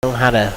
know how to.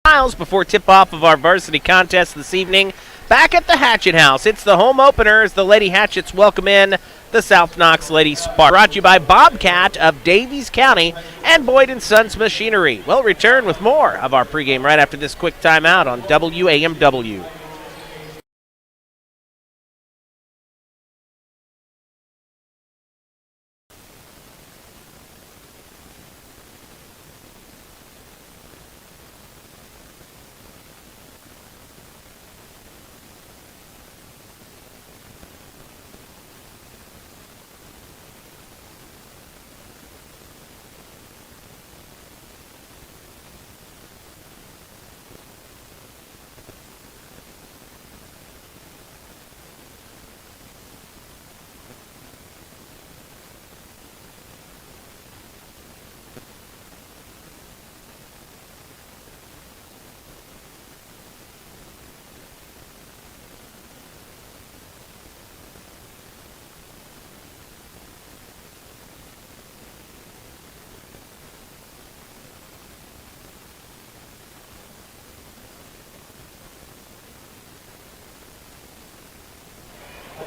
Miles before tip-off of our varsity contest this evening. back at the Hatchet House. It's the home opener as the Lady Hatchets welcome in the South Knox Lady Spartans. Brought to you by Bobcat of Davies County and Boyd & Sons Machinery. We'll return with more of our pregame right after this quick timeout on WAMW.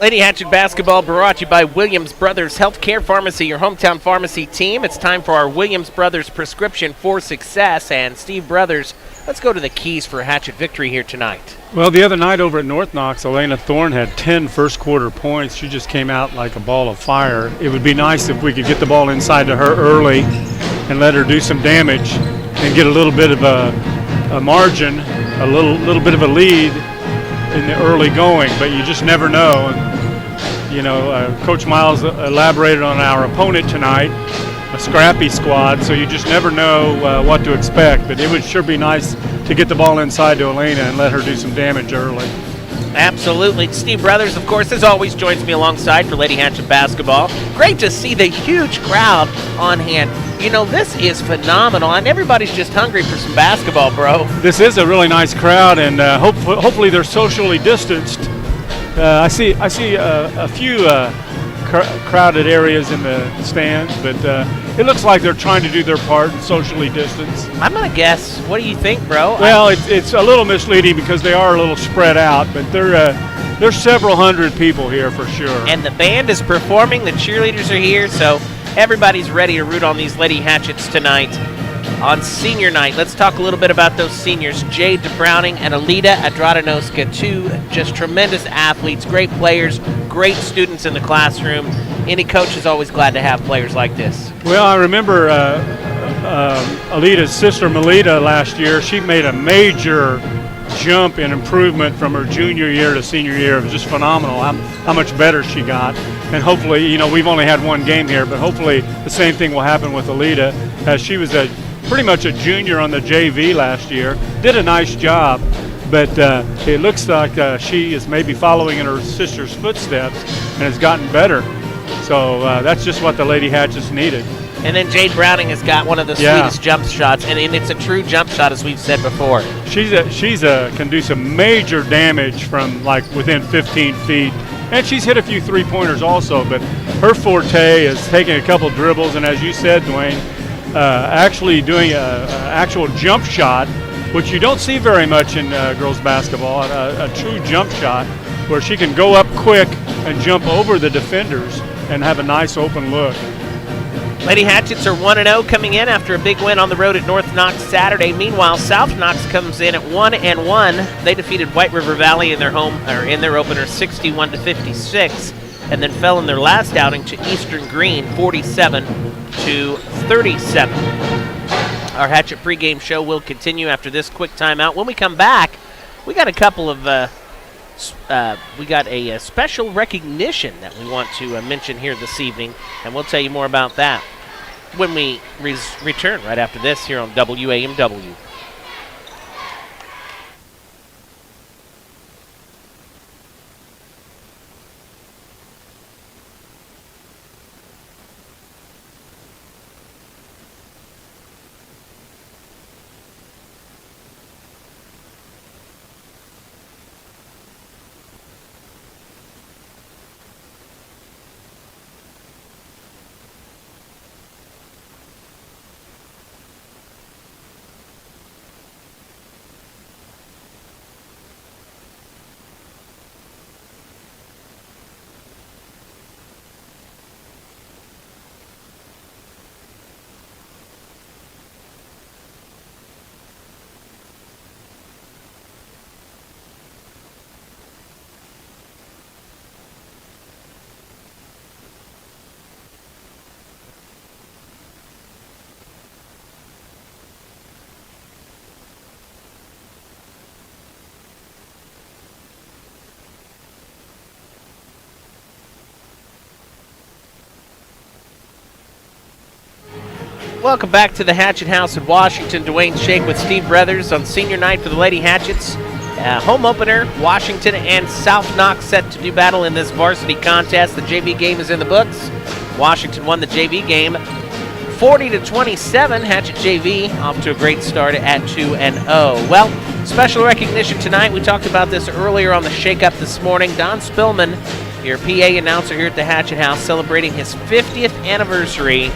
Lady Hatchet basketball brought to you by Williams Brothers Healthcare Pharmacy, your hometown pharmacy team. It's time for our Williams Brothers prescription for success. And Steve Brothers, let's go to the keys for Hatchet victory here tonight. Well, the other night over at North Knox, Elena Thorne had 10 first quarter points. She just came out like a ball of fire. It would be nice if we could get the ball inside to her early and let her do some damage and get a little bit of a margin, a little bit of a lead in the early going, but you just never know. You know, Coach Miles elaborated on our opponent tonight, a scrappy squad, so you just never know what to expect. But it would sure be nice to get the ball inside to Elena and let her do some damage early. Absolutely. Steve Brothers, of course, as always, joins me alongside for Lady Hatchet basketball. Great to see the huge crowd on hand. You know, this is phenomenal, and everybody's just hungry for some basketball, bro. This is a really nice crowd, and hopefully they're socially distanced. I see a few crowded areas in the stands, but it looks like they're trying to do their part and socially distance. I'm going to guess. What do you think, bro? Well, it's a little misleading because they are a little spread out, but there's several hundred people here for sure. And the band is performing. The cheerleaders are here, so everybody's ready to root on these Lady Hatchets tonight on senior night. Let's talk a little bit about those seniors. Jade Browning and Alita Adradanoska, two just tremendous athletes, great players, great students in the classroom. Any coach is always glad to have players like this. Well, I remember Alita's sister Melita last year. She made a major jump in improvement from her junior year to senior year. It was just phenomenal how much better she got. And hopefully, you know, we've only had one game here, but hopefully the same thing will happen with Alita, as she was pretty much a junior on the JV last year. Did a nice job, but it looks like she is maybe following in her sister's footsteps and has gotten better. So that's just what the Lady Hatchets needed. And then Jade Browning has got one of the sweetest jump shots, and it's a true jump shot, as we've said before. She's can do some major damage from like within 15 feet. And she's hit a few three-pointers also, but her forte is taking a couple dribbles, and as you said, Dwayne, actually doing an actual jump shot, which you don't see very much in girls basketball, a true jump shot where she can go up quick and jump over the defenders and have a nice open look. Lady Hatchets are 1-0 coming in after a big win on the road at North Knox Saturday. Meanwhile, South Knox comes in at 1-1. They defeated White River Valley in their opener 61-56, and then fell in their last outing to Eastern Green 47-37. Our Hatchet pregame show will continue after this quick timeout. When we come back, we got a couple of we got a special recognition that we want to mention here this evening, and we'll tell you more about that when we return right after this here on WAMW. Welcome back to the Hatchet House in Washington. Dwayne Shake with Steve Brothers on senior night for the Lady Hatchets. Home opener, Washington and South Knox set to do battle in this varsity contest. The JV game is in the books. Washington won the JV game 40-27. Hatchet JV off to a great start at 2-0. Well, special recognition tonight. We talked about this earlier on the Shake-Up this morning. Don Spillman, your PA announcer here at the Hatchet House, celebrating his 50th anniversary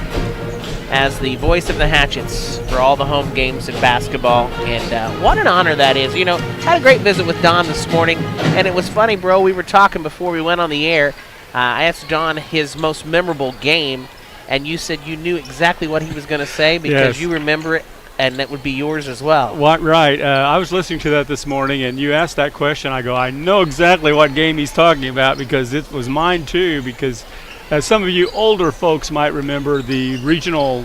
as the voice of the Hatchets for all the home games in basketball. And what an honor that is. You know, had a great visit with Don this morning, and it was funny, bro. We were talking before we went on the air. I asked Don his most memorable game, and you said you knew exactly what he was going to say because you remember it, and that would be yours as well. What? Right. I was listening to that this morning, and you asked that question. I go, I know exactly what game he's talking about because it was mine too, because as some of you older folks might remember, the regional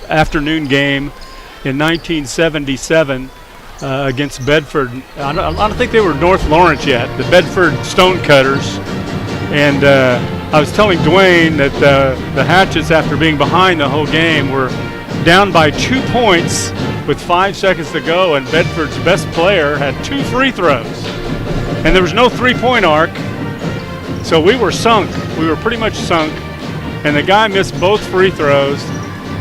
afternoon game in 1977 against Bedford. I don't think they were North Lawrence yet, the Bedford Stonecutters. And I was telling Dwayne that the Hatchets, after being behind the whole game, were down by 2 points with 5 seconds to go, and Bedford's best player had 2 free throws. And there was no three-point arc. So we were sunk. We were pretty much sunk. And the guy missed both free throws.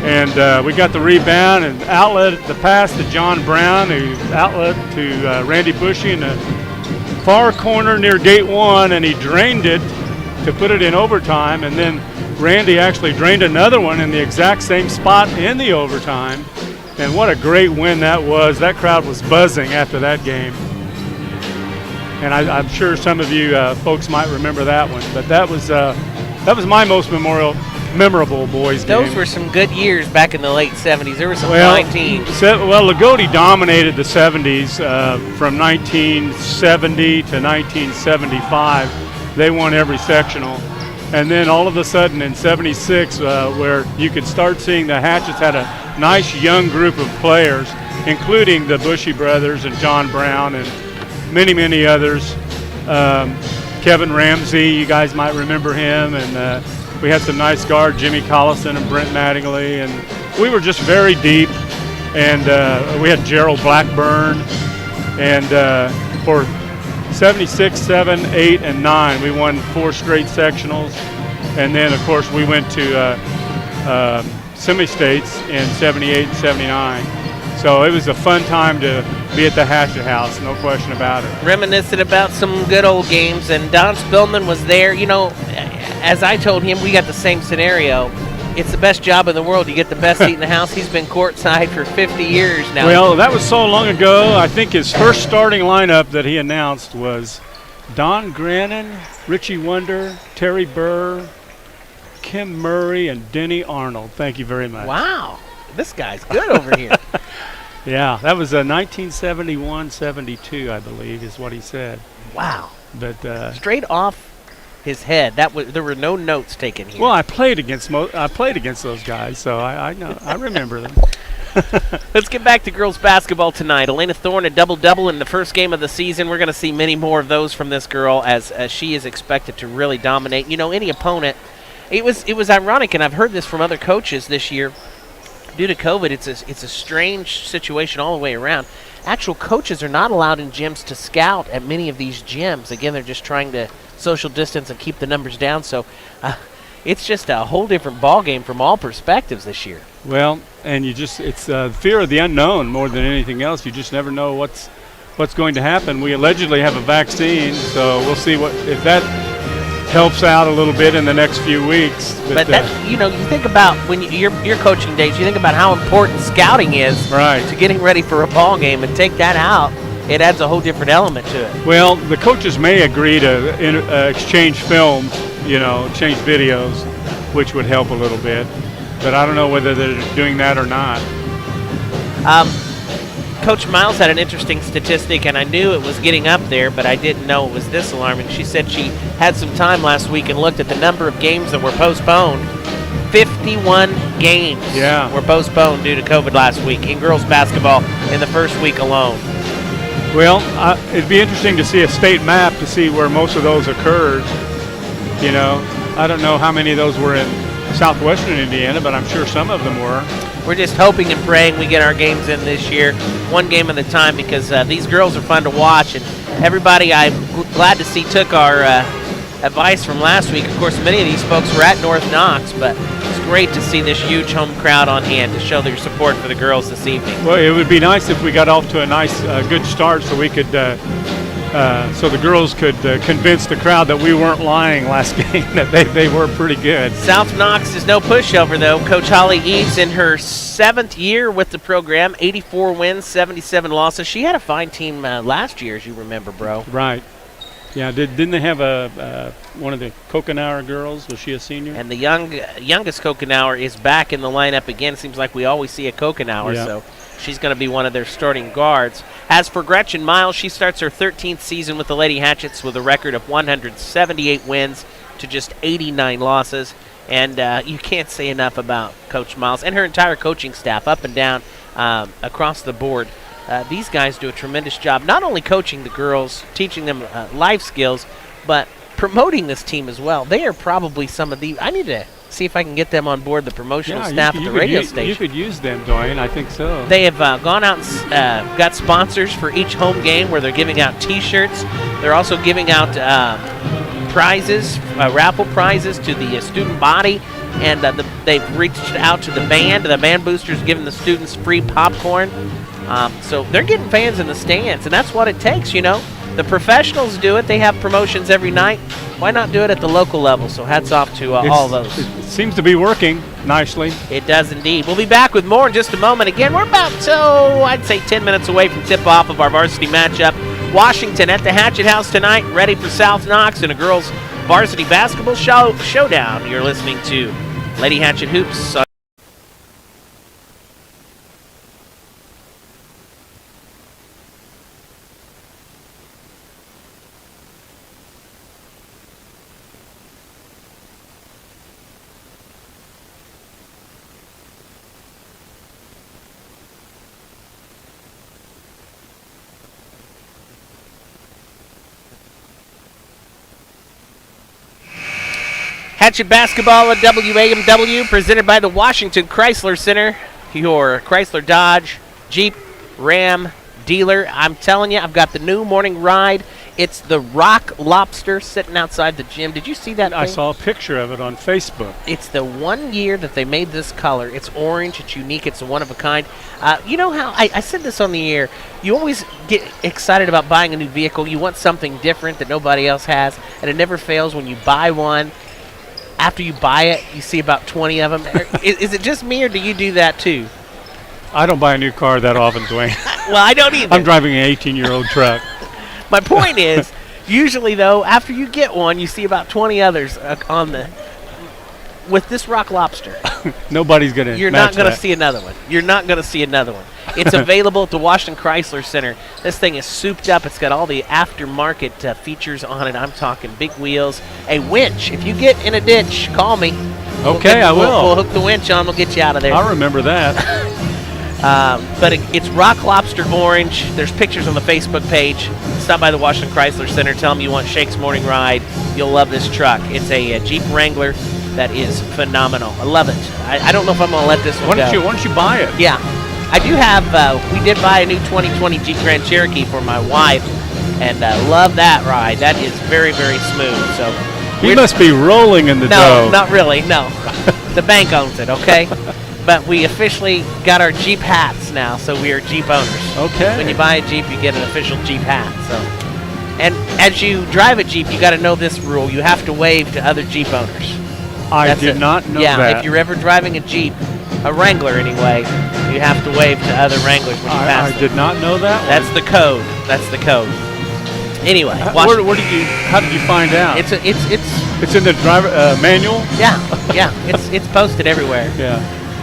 And we got the rebound and outlet the pass to John Brown, who outlet to Randy Bushy in the far corner near gate 1, and he drained it to put it in overtime. And then Randy actually drained another one in the exact same spot in the overtime. And what a great win that was. That crowd was buzzing after that game. And I'm sure some of you folks might remember that one, but that was my most memorable boys game. Those were some good years back in the late 70s. There were some fine teams. Lagodi dominated the 70s from 1970 to 1975. They won every sectional. And then all of a sudden in 76, where you could start seeing the Hatchets had a nice young group of players, including the Bushy brothers and John Brown and many, many others. Kevin Ramsey, you guys might remember him, and we had some nice guard, Jimmy Collison and Brent Mattingly, and we were just very deep. And we had Gerald Blackburn, and for 76, 7, 8, and 9, we won 4 straight sectionals. And then, of course, we went to semi-states in 78 and 79. So it was a fun time to be at the Hatchet House, no question about it. Reminiscent about some good old games, and Don Spillman was there. You know, as I told him, we got the same scenario. It's the best job in the world. You get the best seat in the house. He's been courtside for 50 years now. Well, that was so long ago. I think his first starting lineup that he announced was Don Grannon, Richie Wonder, Terry Burr, Kim Murray, and Denny Arnold. Thank you very much. Wow. This guy's good over here. Yeah, that was 1971-72, I believe, is what he said. Wow. But straight off his head. There were no notes taken here. Well, I played against those guys, so I know I remember them. Let's get back to girls basketball tonight. Elena Thorne, a double-double in the first game of the season. We're going to see many more of those from this girl as she is expected to really dominate. You know, any opponent. It was ironic, and I've heard this from other coaches this year. Due to COVID, it's a strange situation all the way around. Actual coaches are not allowed in gyms to scout at many of these gyms. Again, they're just trying to social distance and keep the numbers down. So it's just a whole different ball game from all perspectives this year. Well, and it's fear of the unknown more than anything else. You just never know what's going to happen. We allegedly have a vaccine, so we'll see if that helps out a little bit in the next few weeks. But that, you think about when your coaching days, you think about how important scouting is to getting ready for a ball game, and take that out, it adds a whole different element to it. Well, the coaches may agree to exchange film, exchange videos, which would help a little bit. But I don't know whether they're doing that or not. Coach Miles had an interesting statistic, and I knew it was getting up there, but I didn't know it was this alarming. She said she had some time last week and looked at the number of games that were postponed. 51 games were postponed due to COVID last week in girls basketball in the first week alone. Well, it'd be interesting to see a state map to see where most of those occurred. I don't know how many of those were in southwestern Indiana, but I'm sure some of them were. we're just hoping and praying we get our games in this year, one game at a time, because these girls are fun to watch. And everybody, I'm glad to see, took our advice from last week. Of course, many of these folks were at North Knox, but it's great to see this huge home crowd on hand to show their support for the girls this evening. Well, it would be nice if we got off to a nice, good start, so we could, so the girls could convince the crowd that we weren't lying last game, that they were pretty good. South Knox is no pushover, though. Coach Holly Eves, in her 7th year with the program, 84 wins, 77 losses. She had a fine team last year, as you remember, bro. Right. Yeah, didn't they have one of the Kokenauer girls? Was she a senior? And the youngest Kokenauer is back in the lineup again. Seems like we always see a Kokenauer, so she's going to be one of their starting guards. As for Gretchen Miles, she starts her 13th season with the Lady Hatchets with a record of 178 wins to just 89 losses. And you can't say enough about Coach Miles and her entire coaching staff, up and down, across the board. These guys do a tremendous job, not only coaching the girls, teaching them life skills, but promoting this team as well. They are probably some of the – I need to see if I can get them on board the promotional staff at the radio station. You could use them, Dwayne. I think so. They have gone out and got sponsors for each home game where they're giving out T-shirts. They're also giving out prizes, raffle prizes to the student body. And they've reached out to the band boosters, giving the students free popcorn. So they're getting fans in the stands, and that's what it takes, you know. The professionals do it. They have promotions every night. Why not do it at the local level? So hats off to all those. It seems to be working nicely. It does indeed. We'll be back with more in just a moment. Again, we're about, I'd say 10 minutes away from tip-off of our varsity matchup. Washington at the Hatchet House tonight, ready for South Knox in a girls' varsity basketball showdown. You're listening to Lady Hatchet Hoops. Hatchet basketball at WAMW, presented by the Washington Chrysler Center, your Chrysler Dodge Jeep Ram dealer. I'm telling you, I've got the new morning ride. It's the Rock Lobster sitting outside the gym. Did you see that thing? I saw a picture of it on Facebook. It's the 1 year that they made this color. It's orange. It's unique. It's a one of a kind. You know how I said this on the air. You always get excited about buying a new vehicle. You want something different that nobody else has, and it never fails when you buy one. After you buy it, you see about 20 of them. Is it just me, or do you do that too? I don't buy a new car that often, Dwayne. Well, I don't either. I'm driving an 18-year-old truck. My point is, usually, though, after you get one, you see about 20 others with this Rock Lobster. Nobody's going to You're not going to see another one. You're not going to see another one. It's available at the Washington Chrysler Center. This thing is souped up. It's got all the aftermarket features on it. I'm talking big wheels, a winch. If you get in a ditch, call me. Okay, I will. We'll hook the winch on. We'll get you out of there. I'll remember that. But it's Rock Lobster Orange. There's pictures on the Facebook page. Stop by the Washington Chrysler Center. Tell them you want Shake's Morning Ride. You'll love this truck. It's a Jeep Wrangler that is phenomenal. I love it. I don't know if I'm going to let this one go. Why don't you buy it? Yeah. I do have, we did buy a new 2020 Jeep Grand Cherokee for my wife, and love that ride. That is very, very smooth. So you must be rolling in the dough. No, not really, no. The bank owns it, okay? But we officially got our Jeep hats now, so we are Jeep owners. Okay. When you buy a Jeep, you get an official Jeep hat. So, and as you drive a Jeep, you got to know this rule. You have to wave to other Jeep owners. I did not know that. Yeah, if you're ever driving a Jeep, a Wrangler anyway, you have to wave to other Wranglers when you pass them. I did not know that. That's the code. That's the code. Anyway, how did you find out? It's in the driver manual. Yeah. It's posted everywhere. Yeah.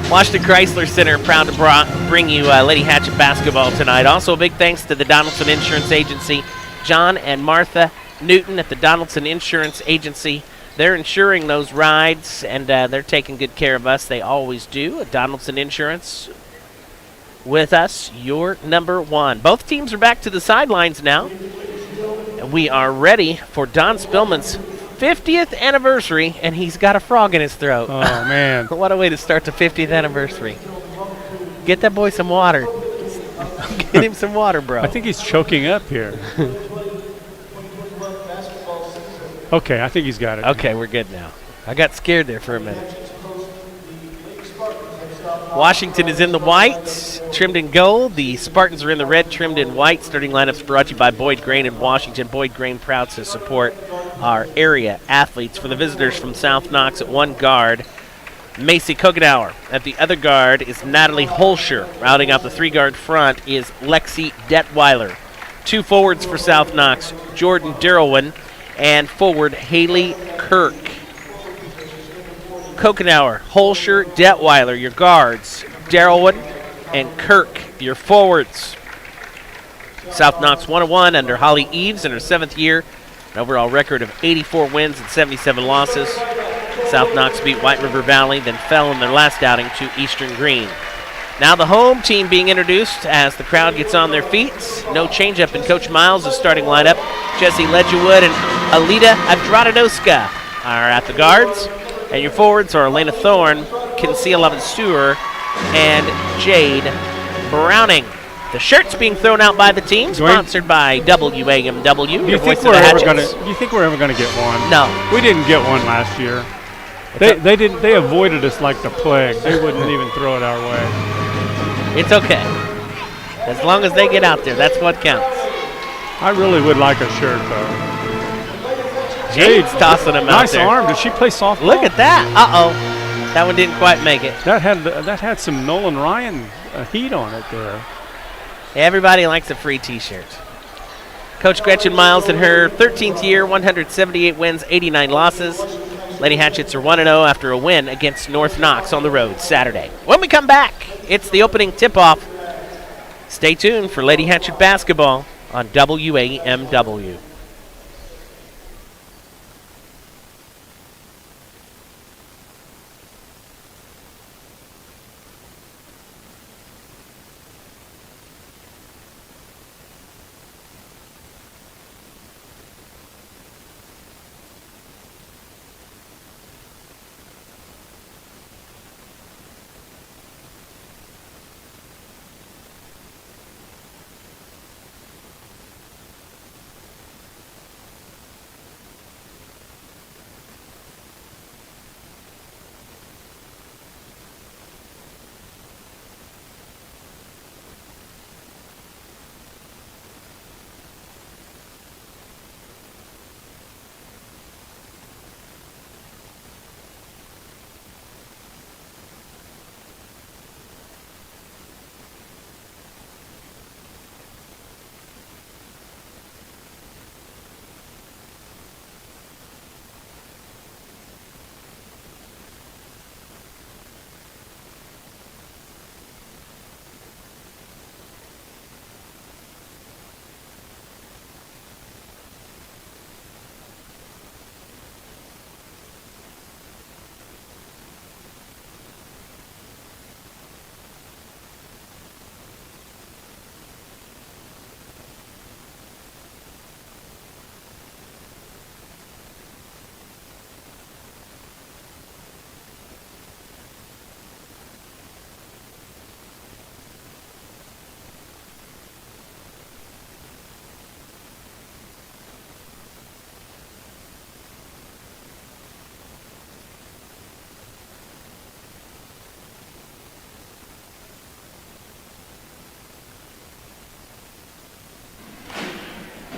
Washington Chrysler Center, proud to bring you Lady Hatchet basketball tonight. Also, a big thanks to the Donaldson Insurance Agency, John and Martha Newton at the Donaldson Insurance Agency. They're insuring those rides, and they're taking good care of us. They always do. Donaldson Insurance with us, your number one. Both teams are back to the sidelines now. And we are ready for Don Spillman's 50th anniversary, and he's got a frog in his throat. Oh, man. What a way to start the 50th anniversary. Get that boy some water. Get him some water, bro. I think he's choking up here. Okay, I think he's got it. Okay, we're good now. I got scared there for a minute. Washington is in the white, trimmed in gold. The Spartans are in the red, trimmed in white. Starting lineups brought to you by Boyd Grain in Washington. Boyd Grain proud to support our area athletes. For the visitors from South Knox, at one guard, Macy Kogenauer. At the other guard is Natalie Holscher. Rounding out the three-guard front is Lexi Detweiler. Two forwards for South Knox, Jordan Derwin and forward Haley Kirk. Kogenauer, Holscher, Detweiler, your guards. Derwin and Kirk, your forwards. South Knox 1-1 under Holly Eves in her 7th year. An overall record of 84 wins and 77 losses. South Knox beat White River Valley, then fell in their last outing to Eastern Green. Now the home team being introduced as the crowd gets on their feet. No changeup in Coach Miles' starting lineup. Jesse Ledgerwood and Alita Adradanoska are at the guards. And your forwards are Elena Thorne, Kinsey Stewart, and Jade Browning. The shirts being thrown out by the team, sponsored by WAMW. Do you think we're ever gonna get one? No. We didn't get one last year. They didn't. They avoided us like the plague. They wouldn't even throw it our way. It's okay. As long as they get out there, that's what counts. I really would like a shirt, though. Jade's tossing them out there. Nice arm. Did she play softball? Look at that. Uh-oh. That one didn't quite make it. That had some Nolan Ryan heat on it there. Everybody likes a free T-shirt. Coach Gretchen Miles in her 13th year, 178 wins, 89 losses. Lady Hatchets are 1-0 after a win against North Knox on the road Saturday. When we come back, it's the opening tip-off. Stay tuned for Lady Hatchet basketball on WAMW.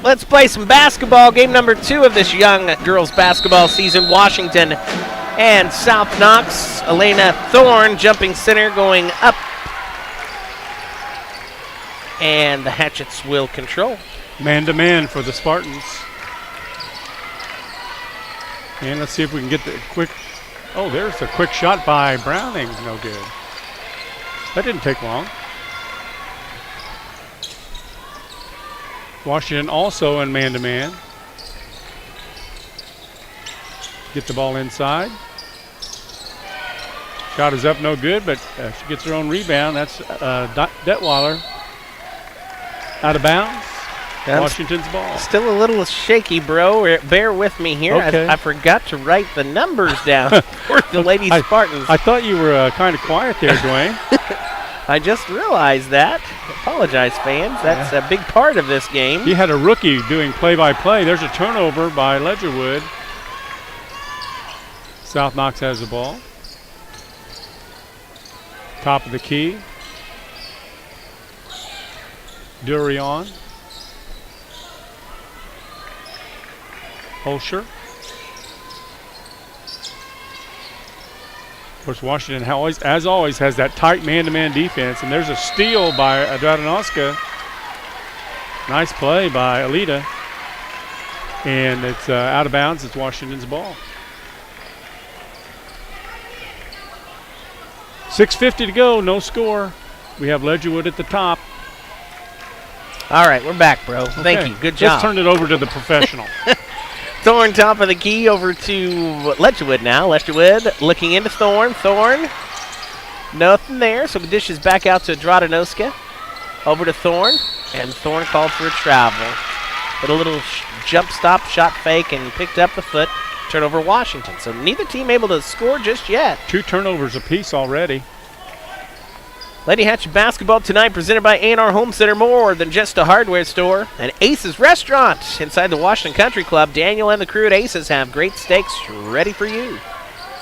Let's play some basketball. Game number 2 of this young girls basketball season. Washington and South Knox. Elena Thorne jumping center going up. And the Hatchets will control. Man-to-man for the Spartans. And let's see if we can get the quick. Oh, there's a quick shot by Browning. No good. That didn't take long. Washington also in man-to-man. Get the ball inside. Shot is up, no good, but she gets her own rebound. That's Detweiler. Out of bounds. Washington's ball. Still a little shaky, bro. Bear with me here. Okay. I forgot to write the numbers down for the Lady Spartans. I thought you were kind of quiet there, Dwayne. I just realized that. Apologize, fans. That's a big part of this game. He had a rookie doing play-by-play. There's a turnover by Ledgerwood. South Knox has the ball. Top of the key. Durion. Holscher. Of course, Washington, as always, has that tight man-to-man defense. And there's a steal by Adradanoska. Nice play by Alita. And it's out of bounds. It's Washington's ball. 6:50 to go, no score. We have Ledgerwood at the top. All right, we're back, bro. Okay. Thank you. Good job. Let's turn it over to the professional. Thorne top of the key over to Ledgerwood now. Ledgerwood looking into Thorne. Thorne, nothing there. So the dish is back out to Dradanoska. Over to Thorne. And Thorne called for a travel. Put a little jump stop, shot fake, and picked up the foot. Turnover Washington. So neither team able to score just yet. 2 turnovers apiece already. Lady Hatchet basketball tonight presented by A&R Home Center, more than just a hardware store. And Aces Restaurant inside the Washington Country Club. Daniel and the crew at Aces have great steaks ready for you.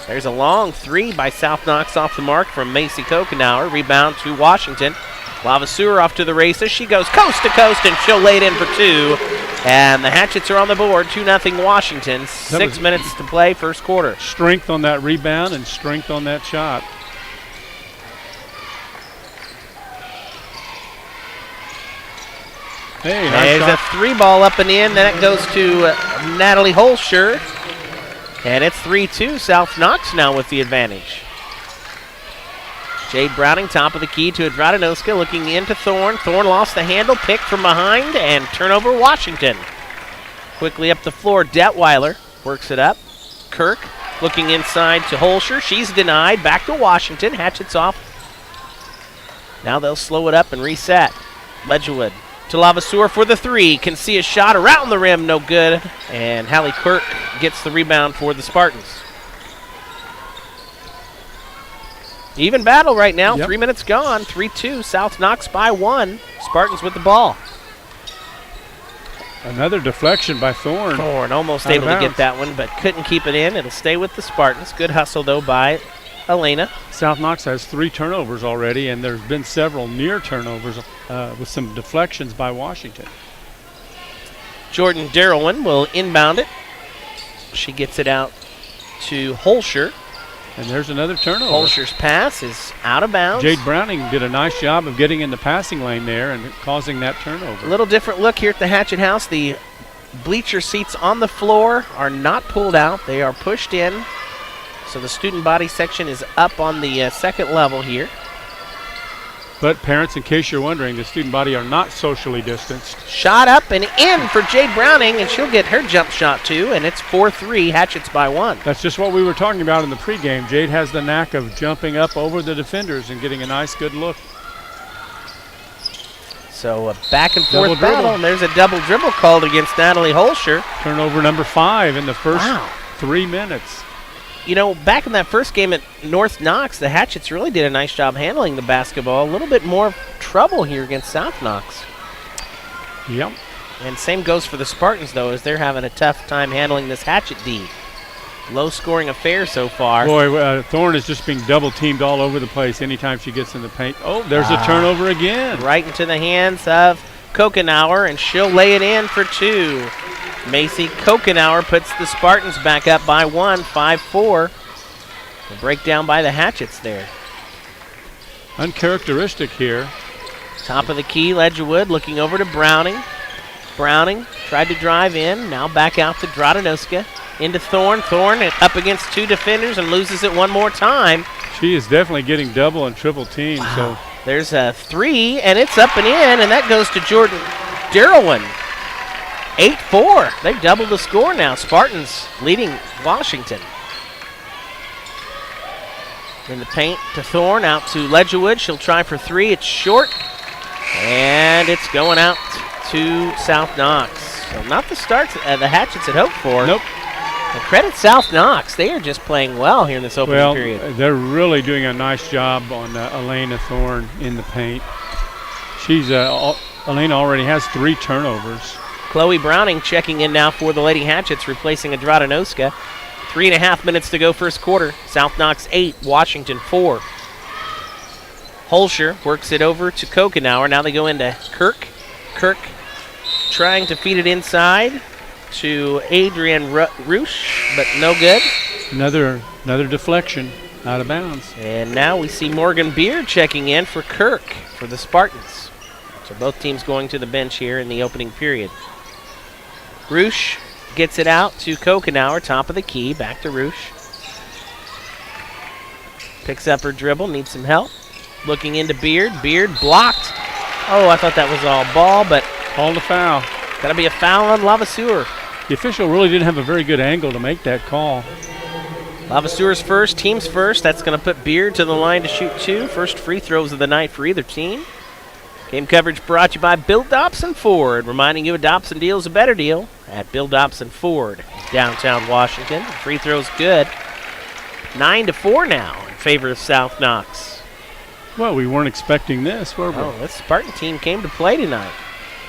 There's a long 3 by South Knox off the mark from Macy Kokenauer. Rebound to Washington. Lavaseur off to the races. She goes coast to coast, and she'll lay it in for 2. And the Hatchets are on the board, 2-0 Washington. 6 minutes to play, first quarter. Strength on that rebound and strength on that shot. Hey, nice There's shot. a 3 ball up and in. Then it goes to Natalie Holscher. And it's 3-2. South Knox now with the advantage. Jade Browning, top of the key to Adradanoska, looking into Thorne. Thorne lost the handle, picked from behind, and turnover Washington. Quickly up the floor, Detweiler works it up. Kirk looking inside to Holscher. She's denied. Back to Washington. Hatchets off. Now they'll slow it up and reset. Ledgerwood to Lavaseur for the 3. Can see a shot around the rim, no good. And Hallie Kirk gets the rebound for the Spartans. Even battle right now. Yep. 3 minutes gone. 3-2. South Knox by 1. Spartans with the ball. Another deflection by Thorne. Thorne almost Out of able to get bounds. that one, but couldn't keep it in. It'll stay with the Spartans. Good hustle, though, by Elena. South Knox has 3 turnovers already, and there's been several near turnovers with some deflections by Washington. Jordan Darrowin will inbound it. She gets it out to Holscher. And there's another turnover. Holscher's pass is out of bounds. Jade Browning did a nice job of getting in the passing lane there and causing that turnover. A little different look here at the Hatchet House. The bleacher seats on the floor are not pulled out. They are pushed in. So the student body section is up on the second level here. But parents, in case you're wondering, the student body are not socially distanced. Shot up and in for Jade Browning, and she'll get her jump shot too, and it's 4-3, Hatchets by 1. That's just what we were talking about in the pregame. Jade has the knack of jumping up over the defenders and getting a nice, good look. So a back and Double forth battle, dribble. and there's a double dribble called against Natalie Holscher. Turnover number 5 in the first Wow. 3 minutes. You know, back in that first game at North Knox, the Hatchets really did a nice job handling the basketball. A little bit more trouble here against South Knox. Yep. And same goes for the Spartans, though, as they're having a tough time handling this Hatchet D. Low-scoring affair so far. Boy, Thorne is just being double-teamed all over the place anytime she gets in the paint. Oh, there's a turnover again. Right into the hands of Kokenauer, and she'll lay it in for 2. Macy Kokenauer puts the Spartans back up by 1, 5-4. A breakdown by the Hatchets there. Uncharacteristic here. Top of the key, Ledgerwood looking over to Browning. Browning tried to drive in, now back out to Dradanoska. Into Thorne. Thorne up against 2 defenders and loses it one more time. She is definitely getting double and triple teamed. So There's a 3, and it's up and in, and that goes to Jordan Darrowin. 8-4. They've doubled the score now. Spartans leading Washington. In the paint to Thorne, out to Ledgerwood. She'll try for 3. It's short, and it's going out to South Knox. So not the start the Hatchets had hoped for. Nope. And credit South Knox. They are just playing well here in this opening period. They're really doing a nice job on Elena Thorne in the paint. Elena already has 3 turnovers. Chloe Browning checking in now for the Lady Hatchets, replacing Andrada Noska. 3.5 minutes to go first quarter. South Knox 8, Washington 4. Holscher works it over to Kokenauer. Now they go into Kirk. Kirk trying to feed it inside to Adrian Roosh, but no good. Another deflection out of bounds. And now we see Morgan Beard checking in for Kirk for the Spartans. So both teams going to the bench here in the opening period. Roosh gets it out to Kokenauer, top of the key, back to Roosh. Picks up her dribble, needs some help. Looking into Beard. Beard blocked. Oh, I thought that was all ball, but called a foul. Gotta be a foul on Lavaseur. The official really didn't have a very good angle to make that call. Lavaseur's first, team's first. That's going to put Beard to the line to shoot 2. First free throws of the night for either team. Game coverage brought to you by Bill Dobson Ford, reminding you a Dobson deal is a better deal at Bill Dobson Ford, downtown Washington. Free throws good. 9-4 now in favor of South Knox. Well, we weren't expecting this, were we? Oh, this Spartan team came to play tonight.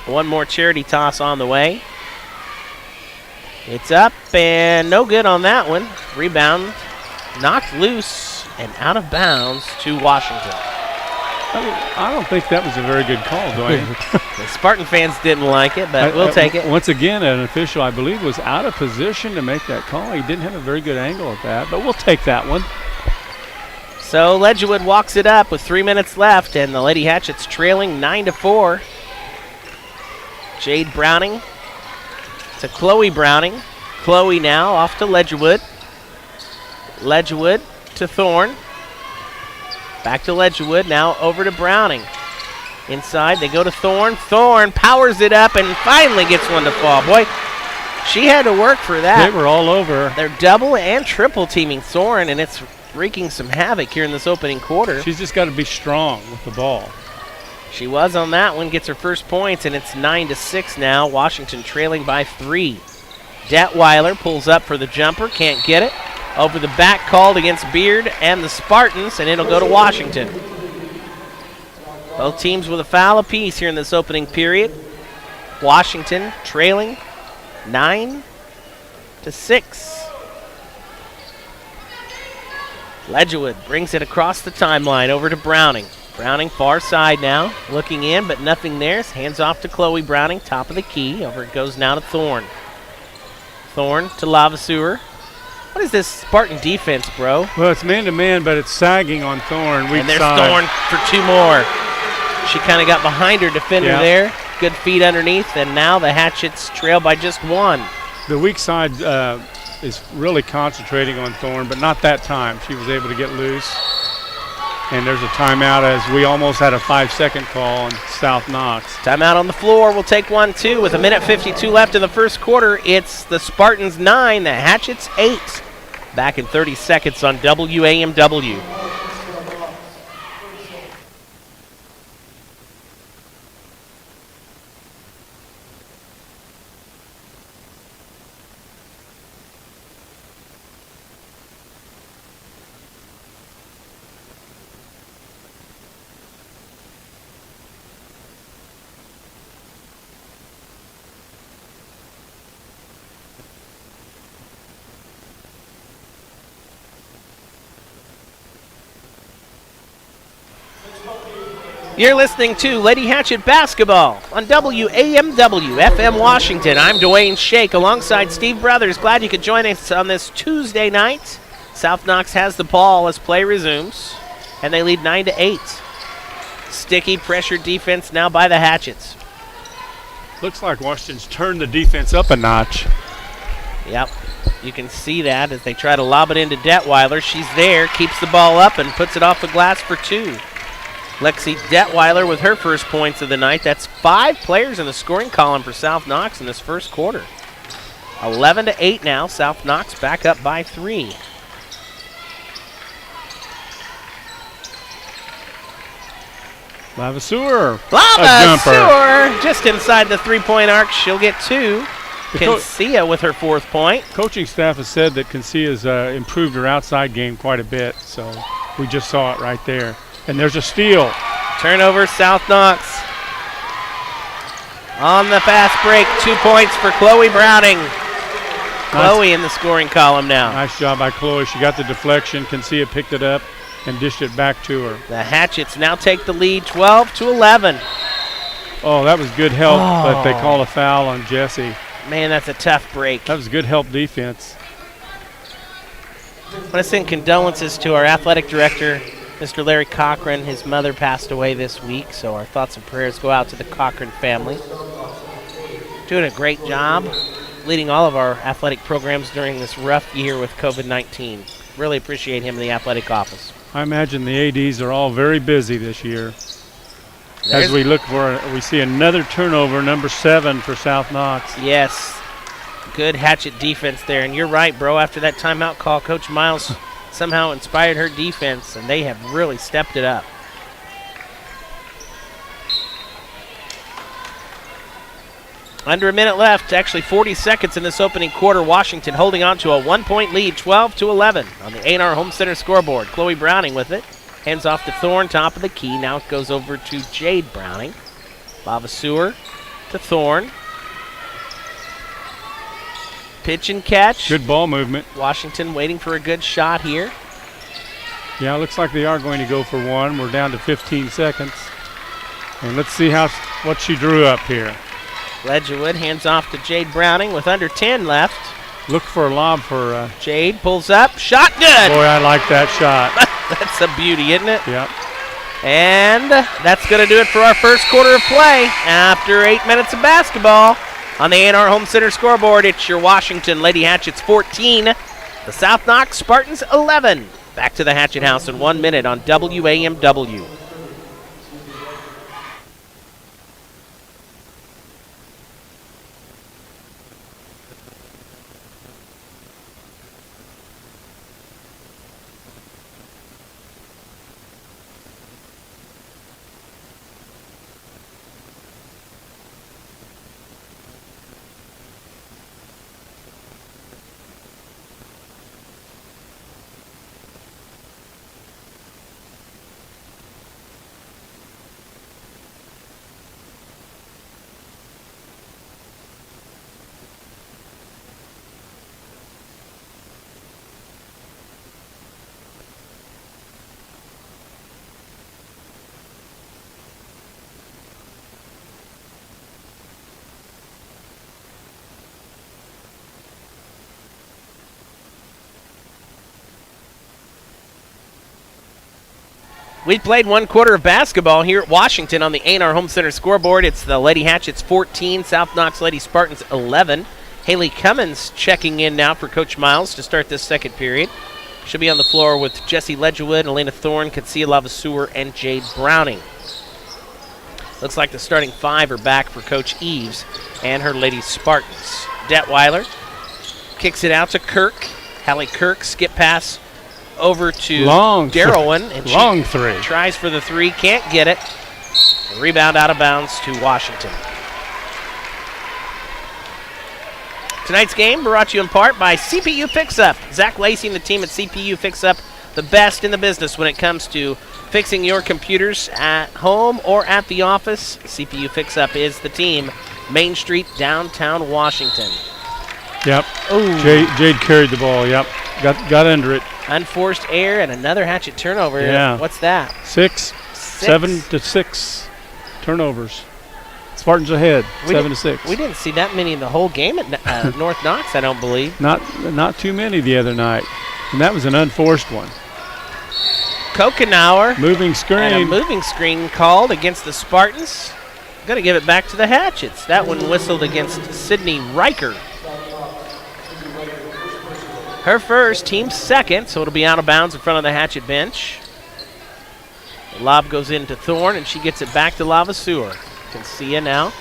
One more charity toss on the way. It's up and no good on that one. Rebound knocked loose and out of bounds to Washington. I don't think that was a very good call, Dwayne. The Spartan fans didn't like it, but we'll take it. Once again, an official, I believe, was out of position to make that call. He didn't have a very good angle at that, but we'll take that one. So Ledgewood walks it up with 3 minutes left, and the Lady Hatchets trailing 9-4. Jade Browning to Chloe Browning. Chloe now off to Ledgewood. Ledgewood to Thorne. Back to Ledgewood, now over to Browning. Inside, they go to Thorne. Thorne powers it up and finally gets one to fall. Boy, she had to work for that. They were all over. They're double and triple teaming Thorne, and it's wreaking some havoc here in this opening quarter. She's just got to be strong with the ball. She was on that one, gets her first points, and it's 9-6 now. Washington trailing by 3. Detweiler pulls up for the jumper, can't get it. Over the back, called against Beard and the Spartans, and it'll go to Washington. Both teams with a foul apiece here in this opening period. Washington trailing 9-6. Ledgewood brings it across the timeline over to Browning. Browning far side now, looking in, but nothing there. Hands off to Chloe Browning, top of the key. Over it goes now to Thorne. Thorne to Lavaseur. What is this Spartan defense, bro? Well, it's man-to-man, but it's sagging on Thorne. And there's Thorne for 2 more. She kind of got behind her defender there. Good feed underneath, and now the Hatchets trail by just 1. The weak side is really concentrating on Thorne, but not that time. She was able to get loose. And there's a timeout as we almost had a 5-second call on South Knox. Timeout on the floor. We'll take 1, too. With 1:52 left in the first quarter, it's the Spartans 9, the Hatchets 8. Back in 30 seconds on WAMW. You're listening to Lady Hatchet Basketball on WAMW FM Washington. I'm Dwayne Shake alongside Steve Brothers. Glad you could join us on this Tuesday night. South Knox has the ball as play resumes, and they lead 9-8. Sticky pressure defense now by the Hatchets. Looks like Washington's turned the defense up a notch. Yep, you can see that as they try to lob it into Detweiler. She's there, keeps the ball up, and puts it off the glass for 2. Lexi Detweiler with her first points of the night. That's 5 players in the scoring column for South Knox in this first quarter. 11-8 now. South Knox back up by 3. Lavaseur. Lavaseur just inside the 3-point arc. She'll get 2. Cancia with her 4th point. Coaching staff has said that Cancia's improved her outside game quite a bit, so we just saw it right there. And there's a steal. Turnover, South Knox. On the fast break, 2 points for Chloe Browning. Chloe in the scoring column now. Nice job by Chloe. She got the deflection. Cancia picked it up and dished it back to her. The Hatchets now take the lead, 12-11. Oh, that was good help, but they call a foul on Jesse. Man, that's a tough break. That was good help defense. I want to send condolences to our athletic director, Mr. Larry Cochran. His mother passed away this week, so our thoughts and prayers go out to the Cochran family. Doing a great job leading all of our athletic programs during this rough year with COVID-19. Really appreciate him in the athletic office. I imagine the ADs are all very busy this year. As we look for, we see another turnover, number 7 for South Knox. Yes, good Hatchet defense there. And you're right, bro. After that timeout call, Coach Miles somehow inspired her defense, and they have really stepped it up. Under a minute left, actually 40 seconds in this opening quarter. Washington holding on to a 1-point lead, 12-11 on the A&R Home Center scoreboard. Chloe Browning with it. Hands off to Thorne, top of the key. Now it goes over to Jade Browning. Lavaseur to Thorne. Pitch and catch. Good ball movement. Washington waiting for a good shot here. Yeah, it looks like they are going to go for one. We're down to 15 seconds. And let's see what she drew up here. Ledgerwood hands off to Jade Browning with under 10 left. Look for a lob for... Jade pulls up. Shot good. Boy, I like that shot. That's a beauty, isn't it? Yep. And that's going to do it for our first quarter of play. After 8 minutes of basketball on the A&R Home Center scoreboard, it's your Washington Lady Hatchets 14, the South Knox Spartans 11. Back to the Hatchet House in 1 minute on WAMW. We played 1 quarter of basketball here at Washington on the A&R Home Center scoreboard. It's the Lady Hatchets 14, South Knox Lady Spartans 11. Haley Cummins checking in now for Coach Miles to start this second period. She'll be on the floor with Jessie Ledgerwood, Elena Thorne, Cancia Lavaseur, and Jade Browning. Looks like the starting 5 are back for Coach Eves and her Lady Spartans. Detweiler kicks it out to Kirk. Hallie Kirk, skip pass over to Darrowin, and long three. Tries for the 3, can't get it. Rebound out of bounds to Washington. Tonight's game brought to you in part by CPU Fix-Up. Zach Lacey and the team at CPU Fix-Up, the best in the business when it comes to fixing your computers at home or at the office. CPU Fix-Up is the team. Main Street, downtown Washington. Yep. Jade carried the ball. Yep. Got under it. Unforced error and another Hatchet turnover. Yeah. What's that? 7-6 turnovers. Spartans ahead, 7-6. We didn't see that many in the whole game at North Knox, I don't believe. Not too many the other night. And that was an unforced one. Kokenauer. Moving screen. And a moving screen called against the Spartans. Going to give it back to the Hatchets. That one whistled against Sydney Riker. Her first, team second, so it'll be out of bounds in front of the Hatchet bench. The lob goes into Thorne, and she gets it back to Lavaseur. Cancia now.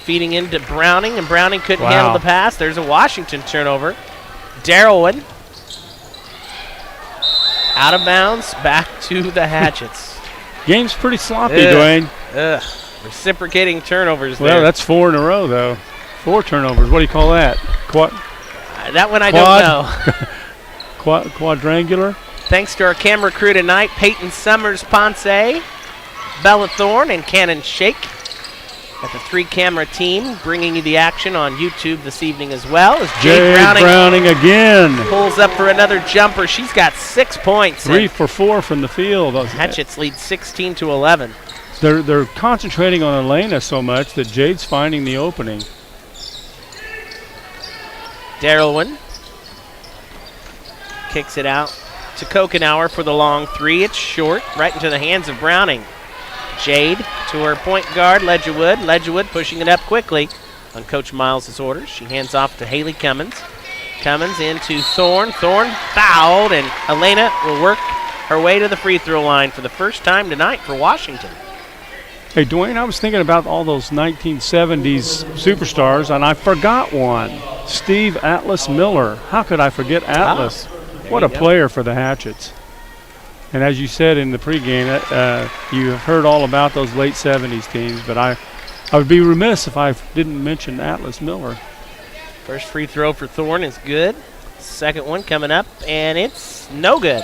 Feeding into Browning, and Browning couldn't handle the pass. There's a Washington turnover. Darrowin. Out of bounds, back to the Hatchets. Game's pretty sloppy, Dwayne. Reciprocating turnovers there. Well, that's 4 in a row, though. 4 turnovers. What do you call that? That one I don't know. Quadrangular? Thanks to our camera crew tonight, Peyton Summers Ponce, Bella Thorne, and Cannon Shake. Got the 3-camera team bringing you the action on YouTube this evening as well. As Jade Browning again pulls up for another jumper. She's got 6 points. 3 for 4 from the field. Hatchets lead 16-11. They're concentrating on Elena so much that Jade's finding the opening. Darylwin kicks it out to Kokenauer for the long 3. It's short, right into the hands of Browning. Jade to her point guard, Ledgerwood. Ledgerwood pushing it up quickly on Coach Miles' orders. She hands off to Haley Cummins. Cummins into Thorne. Thorne fouled, and Elena will work her way to the free throw line for the first time tonight for Washington. Hey, Dwayne, I was thinking about all those 1970s superstars, and I forgot one. Steve Atlas Miller. How could I forget Atlas? What a player for the Hatchets. And as you said in the pregame, you have heard all about those late 70s teams, but I would be remiss if I didn't mention Atlas Miller. First free throw for Thorne is good. Second one coming up, and it's no good.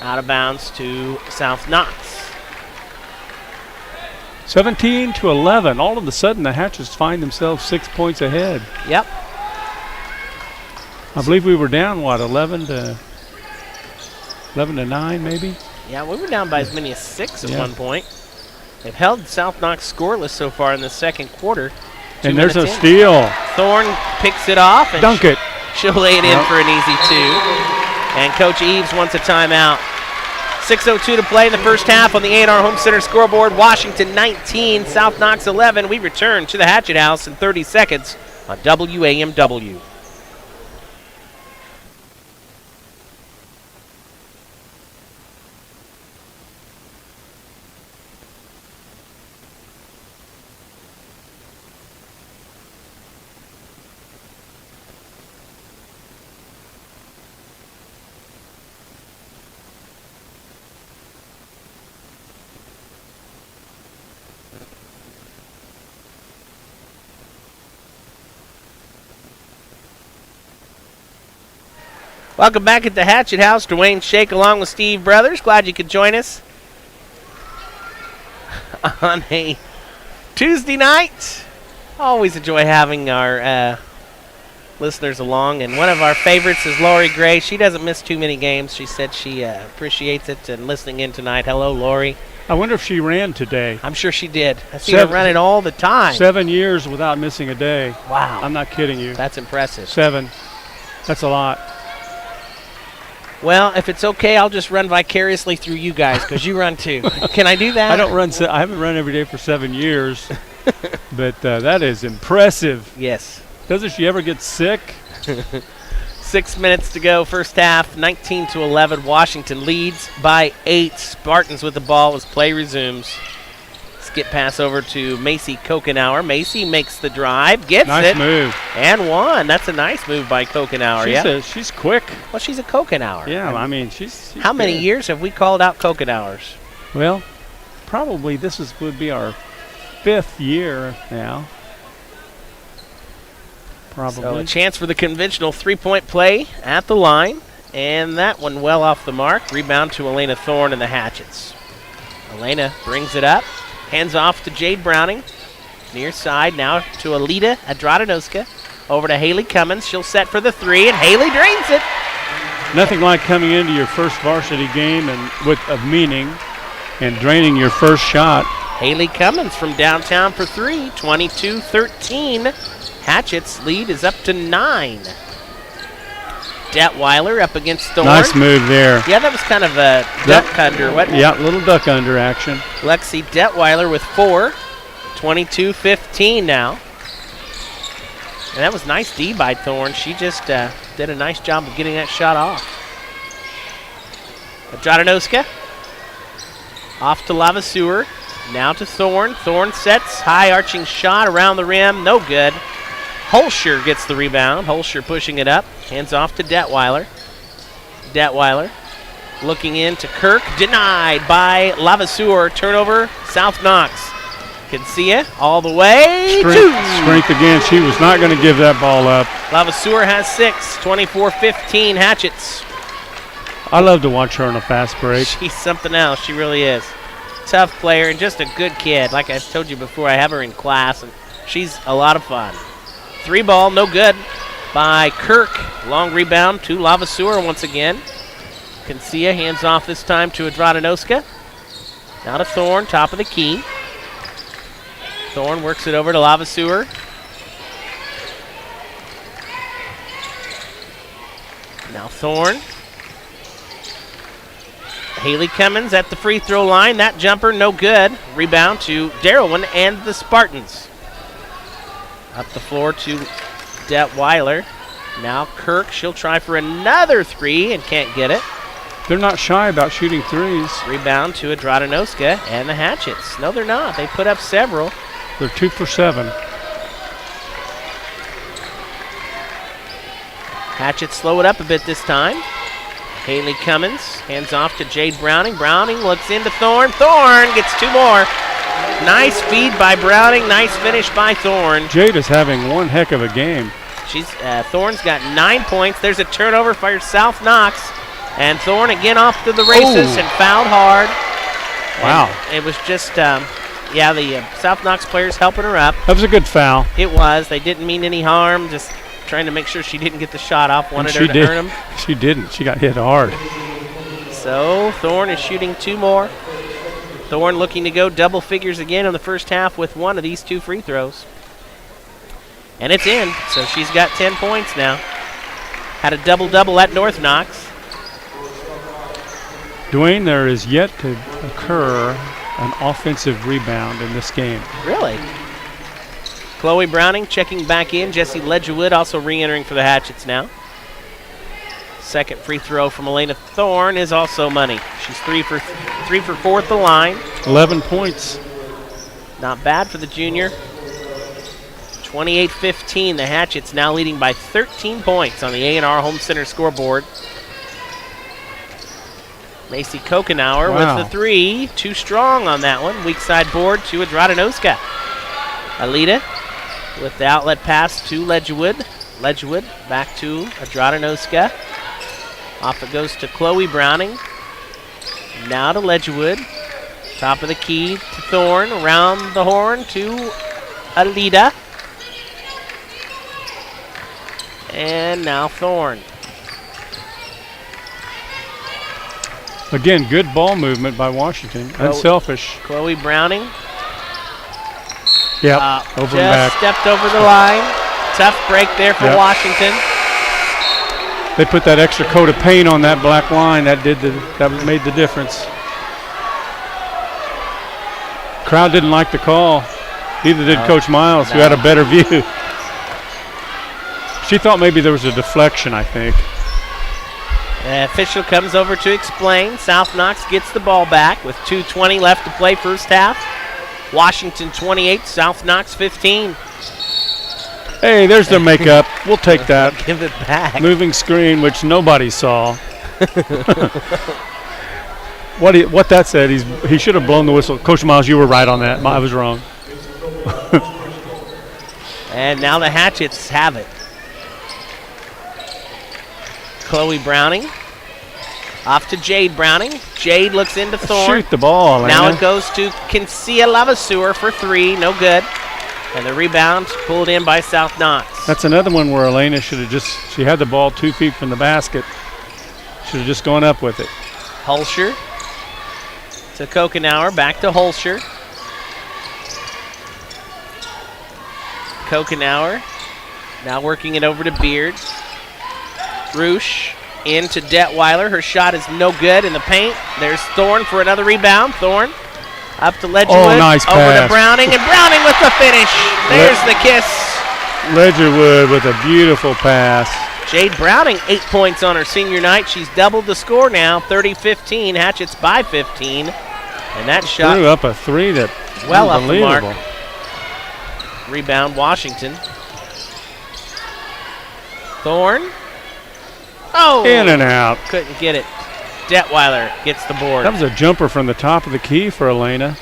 Out of bounds to South Knox. 17-11. All of a sudden, the Hatchets find themselves 6 points ahead. Yep. I believe we were down, 11 to 9, maybe? Yeah, we were down by as many as 6 at one point. They've held South Knox scoreless so far in the second quarter. And there's a steal. Thorne picks it off. And Dunk it. She'll lay it in for an easy 2. And Coach Eves wants a timeout. 6:02 to play in the first half on the A&R Home Center scoreboard. Washington 19, South Knox 11. We return to the Hatchet House in 30 seconds on WAMW. Welcome back at the Hatchet House. Dwayne Shake along with Steve Brothers. Glad you could join us on a Tuesday night. Always enjoy having our listeners along. And one of our favorites is Lori Gray. She doesn't miss too many games. She said she appreciates it and listening in tonight. Hello, Lori. I wonder if she ran today. I'm sure she did. I see her running all the time. 7 years without missing a day. Wow. I'm not kidding you. That's impressive. 7. That's a lot. Well, if it's okay, I'll just run vicariously through you guys because you run too. Can I do that? I don't run. I haven't run every day for 7 years, but that is impressive. Yes. Doesn't she ever get sick? 6 minutes to go, first half, 19-11. Washington leads by 8. Spartans with the ball as play resumes. Skip pass over to Macy Kokenauer. Macy makes the drive, gets it. Nice move. And one. That's a nice move by Kokenauer. She's quick. Well, she's a Kokenauer. Yeah, I mean, she's How many years have we called out Kokenauers? Well, probably this would be our 5th year now. Probably. So a chance for the conventional three-point play at the line. And that one well off the mark. Rebound to Elena Thorne and the Hatchets. Elena brings it up. Hands off to Jade Browning. Near side now to Alita Adradanoska. Over to Haley Cummins. She'll set for the 3, and Haley drains it. Nothing like coming into your first varsity game and of meaning and draining your first shot. Haley Cummins from downtown for 3, 22-13. Hatchet's lead is up to 9. Detweiler up against Thorne. Nice move there. Yeah, that was kind of a duck under, wasn't it? Yeah, little duck under action. Lexi Detweiler with 4, 22-15 now. And that was nice D by Thorne. She just did a nice job of getting that shot off. Adradanoska off to Lavaseur. Now to Thorne. Thorne sets, high arching shot around the rim. No good. Holscher gets the rebound. Holscher pushing it up. Hands off to Detweiler. Detweiler Looking into Kirk, denied by Lavaseur. Turnover, South Knox. Kinsia all the way. Strength again. She was not going to give that ball up. Lavaseur has 6, 24-15 Hatchets. I love to watch her on a fast break. She's something else. She really is. Tough player and just a good kid. Like I told you before, I have her in class, and she's a lot of fun. 3 ball, no good by Kirk. Long rebound to Lavaseur once again. Kinsia hands off this time to Adradanoska. Now to Thorne, top of the key. Thorne works it over to Lavaseur. Now Thorne. Haley Cummins at the free throw line. That jumper, no good. Rebound to Darrowin and the Spartans. Up the floor to Detweiler. Now Kirk, she'll try for another 3 and can't get it. They're not shy about shooting threes. Rebound to Adradanoska and the Hatchets. No, they're not. They put up several. They're 2 for 7. Hatchets slow it up a bit this time. Haley Cummins hands off to Jade Browning. Browning looks into Thorne. Thorne gets 2 more. Nice feed by Browning. Nice finish by Thorne. Jade is having one heck of a game. Thorne's got 9 points. There's a turnover for South Knox. And Thorne again off to the races and fouled hard. Wow. And it was just, the South Knox players helping her up. That was a good foul. It was. They didn't mean any harm. Just trying to make sure she didn't get the shot off. Wanted her to earn them. She didn't. She got hit hard. So Thorne is shooting 2 more. Thorne looking to go double figures again in the first half with one of these 2 free throws. And it's in, so she's got 10 points now. Had a double-double at North Knox. Dwayne, there is yet to occur an offensive rebound in this game. Really? Chloe Browning checking back in. Jessie Ledgerwood also re-entering for the Hatchets now. Second free throw from Elena Thorne is also money. She's 3 for 4 at the line. 11 points. Not bad for the junior. 28-15. The Hatchets now leading by 13 points on the A&R Home Center scoreboard. Macy Kokenauer with the 3. Too strong on that one. Weak side board to Adradanoska. Alita with the outlet pass to Ledgerwood. Ledgerwood back to Adradanoska. Off it goes to Chloe Browning. Now to Ledgerwood. Top of the key to Thorne. Around the horn to Alita. And now Thorne. Again, good ball movement by Washington. Unselfish. Chloe Browning. Yep, over and back. Stepped over the line. Tough break there for Washington. They put that extra coat of paint on that black line. That made the difference. Crowd didn't like the call. Neither did Coach Miles, who had a better view. She thought maybe there was a deflection, I think. The official comes over to explain. South Knox gets the ball back with 2:20 left to play first half. Washington 28, South Knox 15. Hey, there's their makeup. We'll take that. Give it back. Moving screen, which nobody saw. What that said, he should have blown the whistle. Coach Miles, you were right on that. I was wrong. And now the Hatchets have it. Chloe Browning. Off to Jade Browning. Jade looks into Thorne. Shoot the ball, Elena. Now it goes to Kinsia Lavaseur for 3. No good. And the rebound pulled in by South Knox. That's another one where Elena should have she had the ball 2 feet from the basket. Should have just gone up with it. Hulsher to Kokenauer. Back to Hulsher. Kokenauer now working it over to Beard. Roosh into Detweiler. Her shot is no good in the paint. There's Thorne for another rebound. Thorne up to Ledgerwood. Oh, nice over pass. to Browning, and Browning with the finish. There's the kiss. Ledgerwood with a beautiful pass. Jade Browning, 8 points on her senior night. She's doubled the score now, 30-15. Hatchets by 15. And that shot threw up a 3 that well off the mark. unbelievable. Rebound Washington. Thorne. Oh! In and out. Couldn't get it. Detweiler gets the board. That was a jumper from the top of the key for Elena.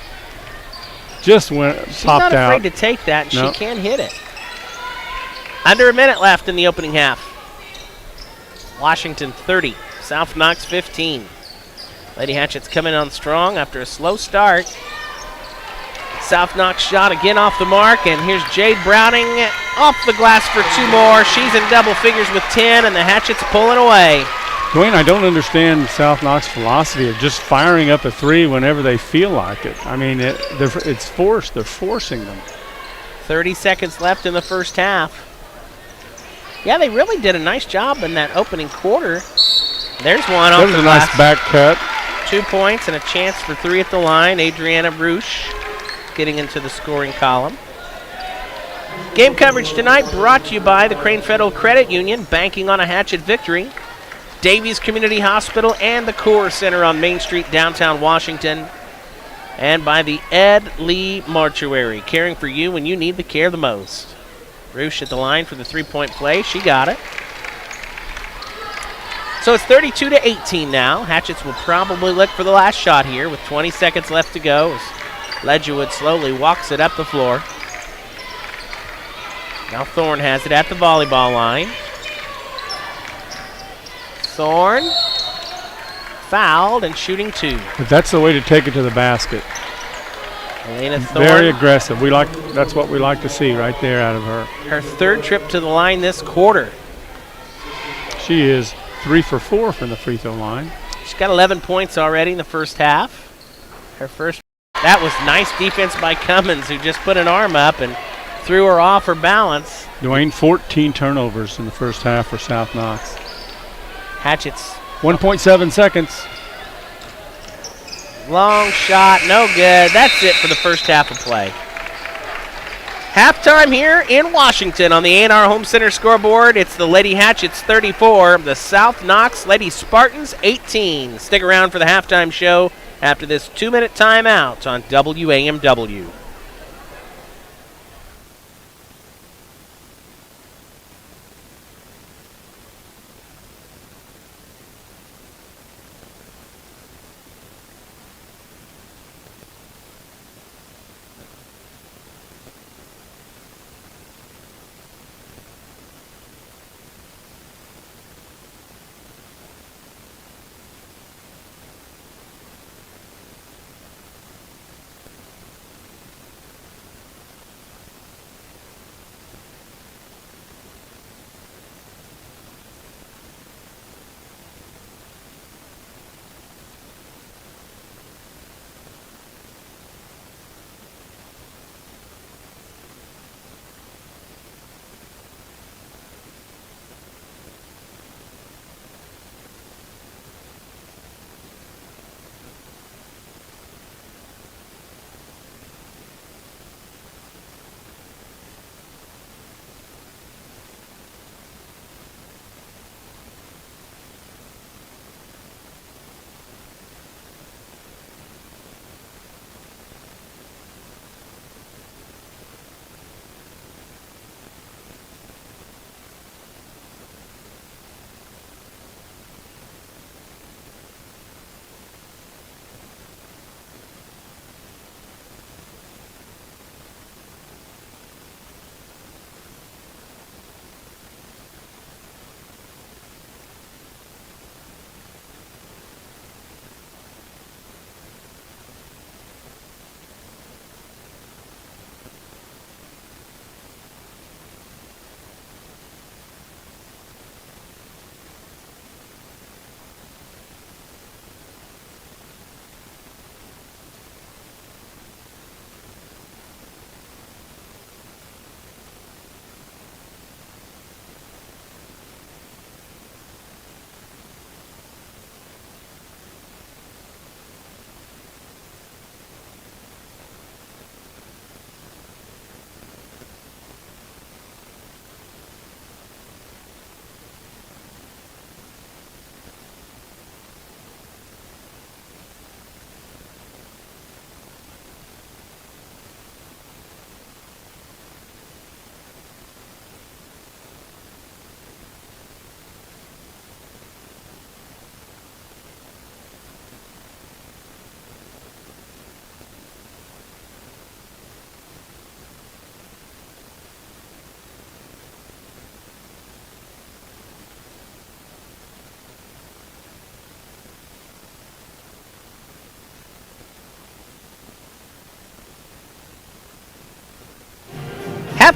Just went popped out. She's not afraid to take that, and Nope. she can hit it. Under a minute left in the opening half. Washington 30, South Knox 15. Lady Hatchets coming on strong after a slow start. South Knox shot again off the mark, and here's Jade Browning off the glass for 2 more. She's in double figures with 10, and the Hatchets pulling away. Dwayne, I don't understand South Knox's philosophy of just firing up a 3 whenever they feel like it. I mean, it's forced. They're forcing them. 30 seconds left in the first half. Yeah, they really did a nice job in that opening quarter. There's one off That was the a glass. nice back cut. 2 points and a chance for 3 at the line. Adriana Bruche getting into the scoring column. Game coverage tonight brought to you by the Crane Federal Credit Union, banking on a Hatchet victory. Davies Community Hospital and the Core Center on Main Street, downtown Washington. And by the Ed Lee Mortuary, caring for you when you need the care the most. Bruche at the line for the 3-point play. She got it. So it's 32-18 now. Hatchets will probably look for the last shot here with 20 seconds left to go as Ledgerwood slowly walks it up the floor. Now Thorne has it at the volleyball line. Thorne fouled and shooting 2. But that's the way to take it to the basket. Elena Thorne. Very aggressive. That's what we like to see right there out of her. Her 3rd trip to the line this quarter. She is 3 for 4 from the free throw line. She's got 11 points already in the first half. Her first. That was nice defense by Cummins, who just put an arm up and threw her off her balance. Dwayne, 14 turnovers in the first half for South Knox. Hatchets. 1.7 seconds. Long shot, no good. That's it for the first half of play. Halftime here in Washington on the A&R Home Center scoreboard. It's the Lady Hatchets 34, the South Knox Lady Spartans 18. Stick around for the halftime show after this 2-minute timeout on WAMW.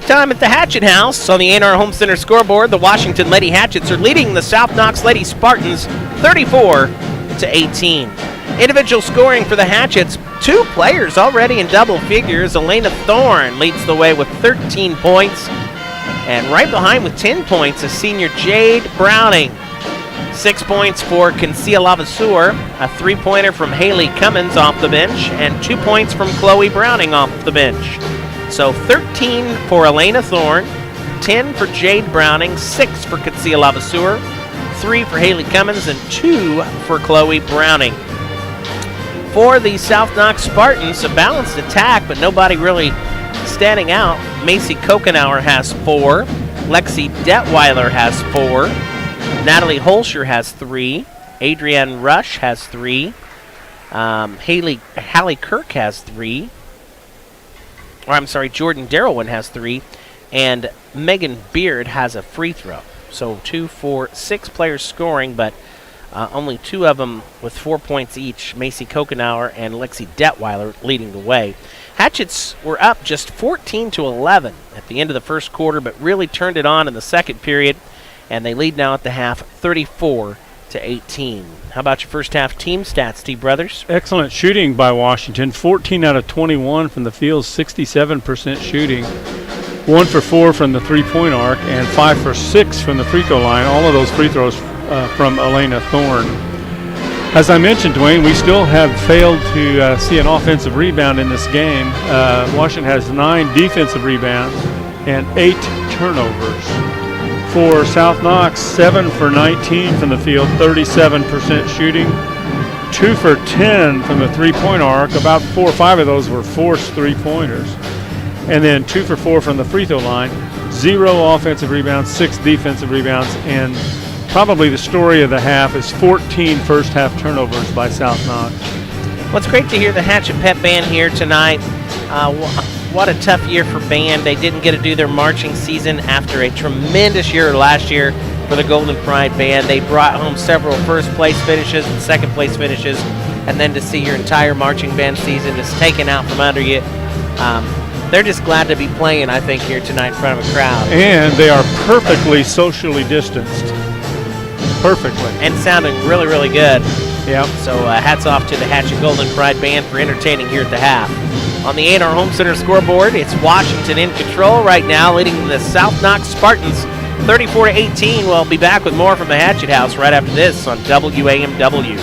Time at the Hatchet House. On the A&R Home Center scoreboard, the Washington Lady Hatchets are leading the South Knox Lady Spartans 34-18. Individual scoring for the Hatchets, 2 players already in double figures. Elena Thorne leads the way with 13 points. And right behind with 10 points is senior Jade Browning. 6 points for Concia Lavaseur, a 3-pointer from Haley Cummins off the bench, and 2 points from Chloe Browning off the bench. So 13 for Elena Thorne, 10 for Jade Browning, 6 for Concia Lavaseur, 3 for Haley Cummins, and 2 for Chloe Browning. For the South Knox Spartans, a balanced attack, but nobody really standing out. Macy Kokenauer has 4. Lexi Detweiler has 4. Natalie Holscher has 3. Adrienne Rush has 3. Hallie Kirk has 3. Jordan Darrowin has 3. And Megan Beard has a free throw. So 2, 4, 6 players scoring, but only 2 of them with 4 points each. Macy Kokenauer and Lexi Detweiler leading the way. Hatchets were up just 14-11 at the end of the first quarter, but really turned it on in the second period, and they lead now at the half 34-18. How about your first half team stats, T. Brothers? Excellent shooting by Washington. 14 out of 21 from the field, 67% shooting. 1 for 4 from the three-point arc, and 5 for 6 from the free throw line. All of those free throws from Elena Thorne. As I mentioned, Dwayne, we still have failed to see an offensive rebound in this game. Washington has 9 defensive rebounds and 8 turnovers. For South Knox, 7 for 19 from the field, 37% shooting. 2 for 10 from the three-point arc. About 4 or 5 of those were forced three-pointers. And then 2 for 4 from the free throw line. 0 offensive rebounds, 6 defensive rebounds, and probably the story of the half is 14 first half turnovers by South Knox. Well, it's great to hear the Hatchet Pep Band here tonight. What a tough year for band. They didn't get to do their marching season after a tremendous year last year for the Golden Pride Band. They brought home several first place finishes and second place finishes, and then to see your entire marching band season just taken out from under you. They're just glad to be playing, I think, here tonight in front of a crowd. And they are perfectly socially distanced. Perfectly. And sounding really, really good. Yep. So hats off to the Hatchet Golden Pride Band for entertaining here at the half. On the A&R Home Center scoreboard, it's Washington in control right now, leading the South Knox Spartans 34-18. We'll be back with more from the Hatchet House right after this on WAMW.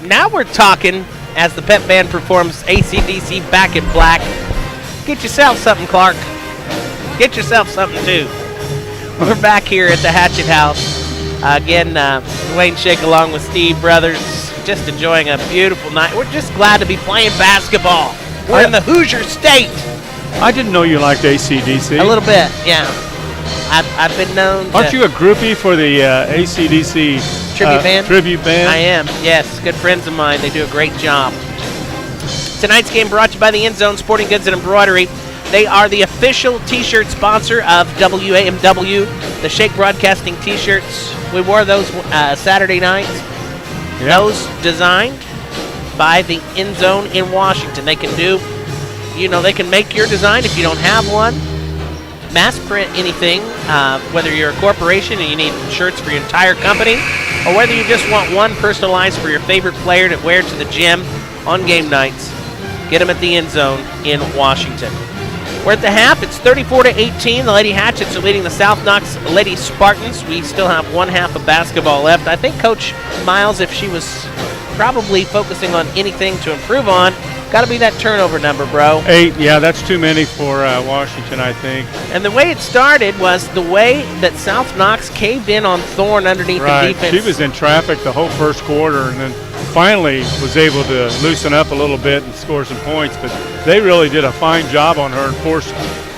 Now we're talking as the pep band performs AC/DC Back in Black. Get yourself something, Clark. Get yourself something, too. We're back here at the Hatchet House. Again, Dwayne Shake along with Steve Brothers, just enjoying a beautiful night. We're just glad to be playing basketball. We're in the Hoosier State. I didn't know you liked AC/DC. A little bit, yeah. I've been known to... Aren't you a groupie for the AC/DC tribute band? Tribute band? I am, yes. Good friends of mine. They do a great job. Tonight's game brought to you by the End Zone Sporting Goods and Embroidery. They are the official T-shirt sponsor of WAMW, the Shake Broadcasting T-shirts. We wore those Saturday nights. Yeah. Those designed by the End Zone in Washington. They can do, they can make your design if you don't have one. Mass print anything, whether you're a corporation and you need shirts for your entire company, or whether you just want one personalized for your favorite player to wear to the gym on game nights. Get them at the End Zone in Washington. We're at the half. It's 34-18. The Lady Hatchets are leading the South Knox Lady Spartans. We still have one half of basketball left. I think Coach Miles, if she was probably focusing on anything to improve on, got to be that turnover number, bro. 8, yeah, that's too many for Washington, I think. And the way it started was the way that South Knox caved in on Thorne underneath the defense. She was in traffic the whole first quarter and then finally was able to loosen up a little bit and score some points. But they really did a fine job on her and forced,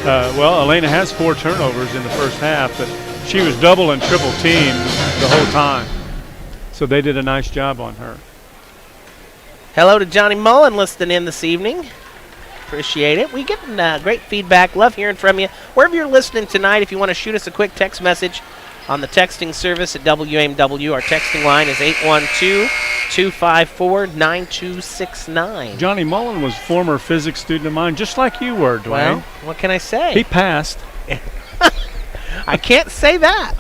Elena has 4 turnovers in the first half, but she was double and triple teamed the whole time. So they did a nice job on her. Hello to Johnny Mullen listening in this evening. Appreciate it. We get great feedback. Love hearing from you. Wherever you're listening tonight, if you want to shoot us a quick text message on the texting service at WAMW, our texting line is 812-254-9269. Johnny Mullen was a former physics student of mine, just like you were, Dwayne. Well, what can I say? He passed. I can't say that.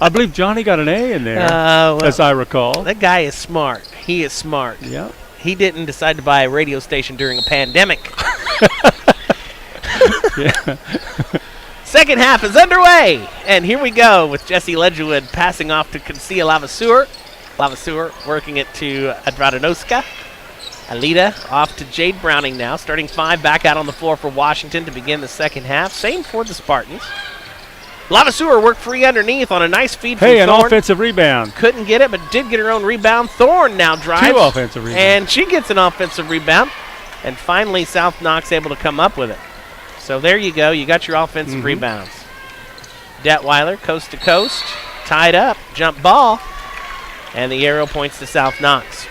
I believe Johnny got an A in there, as I recall. That guy is smart. He is smart. Yeah. He didn't decide to buy a radio station during a pandemic. Yeah. Second half is underway. And here we go with Jesse Ledgerwood passing off to Concia Lavaseur. Lavaseur working it to Adradanoska. Alita off to Jade Browning now. Starting 5 back out on the floor for Washington to begin the second half. Same for the Spartans. Lavaseur worked free underneath on a nice feed from Thorne. An offensive rebound. Couldn't get it, but did get her own rebound. Thorne now drives. 2 offensive rebounds. And she gets an offensive rebound. And finally, South Knox able to come up with it. So there you go. You got your offensive rebounds. Detweiler, coast to coast. Tied up. Jump ball. And the arrow points to South Knox.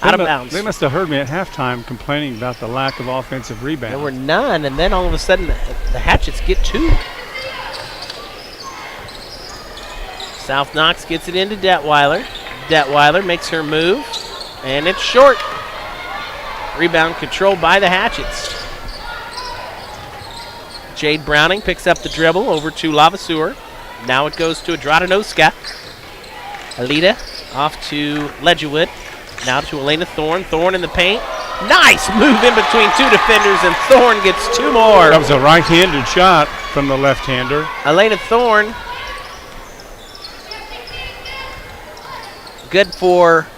Out of bounds. They must have heard me at halftime complaining about the lack of offensive rebounds. There were none, and then all of a sudden the Hatchets get 2. South Knox gets it into Detweiler. Detweiler makes her move, and it's short. Rebound controlled by the Hatchets. Jade Browning picks up the dribble over to Lavaseur. Now it goes to Adradanoska. Alita off to Ledgerwood. Now to Elena Thorne. Thorne in the paint. Nice move in between 2 defenders, and Thorne gets 2 more. That was a right-handed shot from the left-hander. Elena Thorne. Good for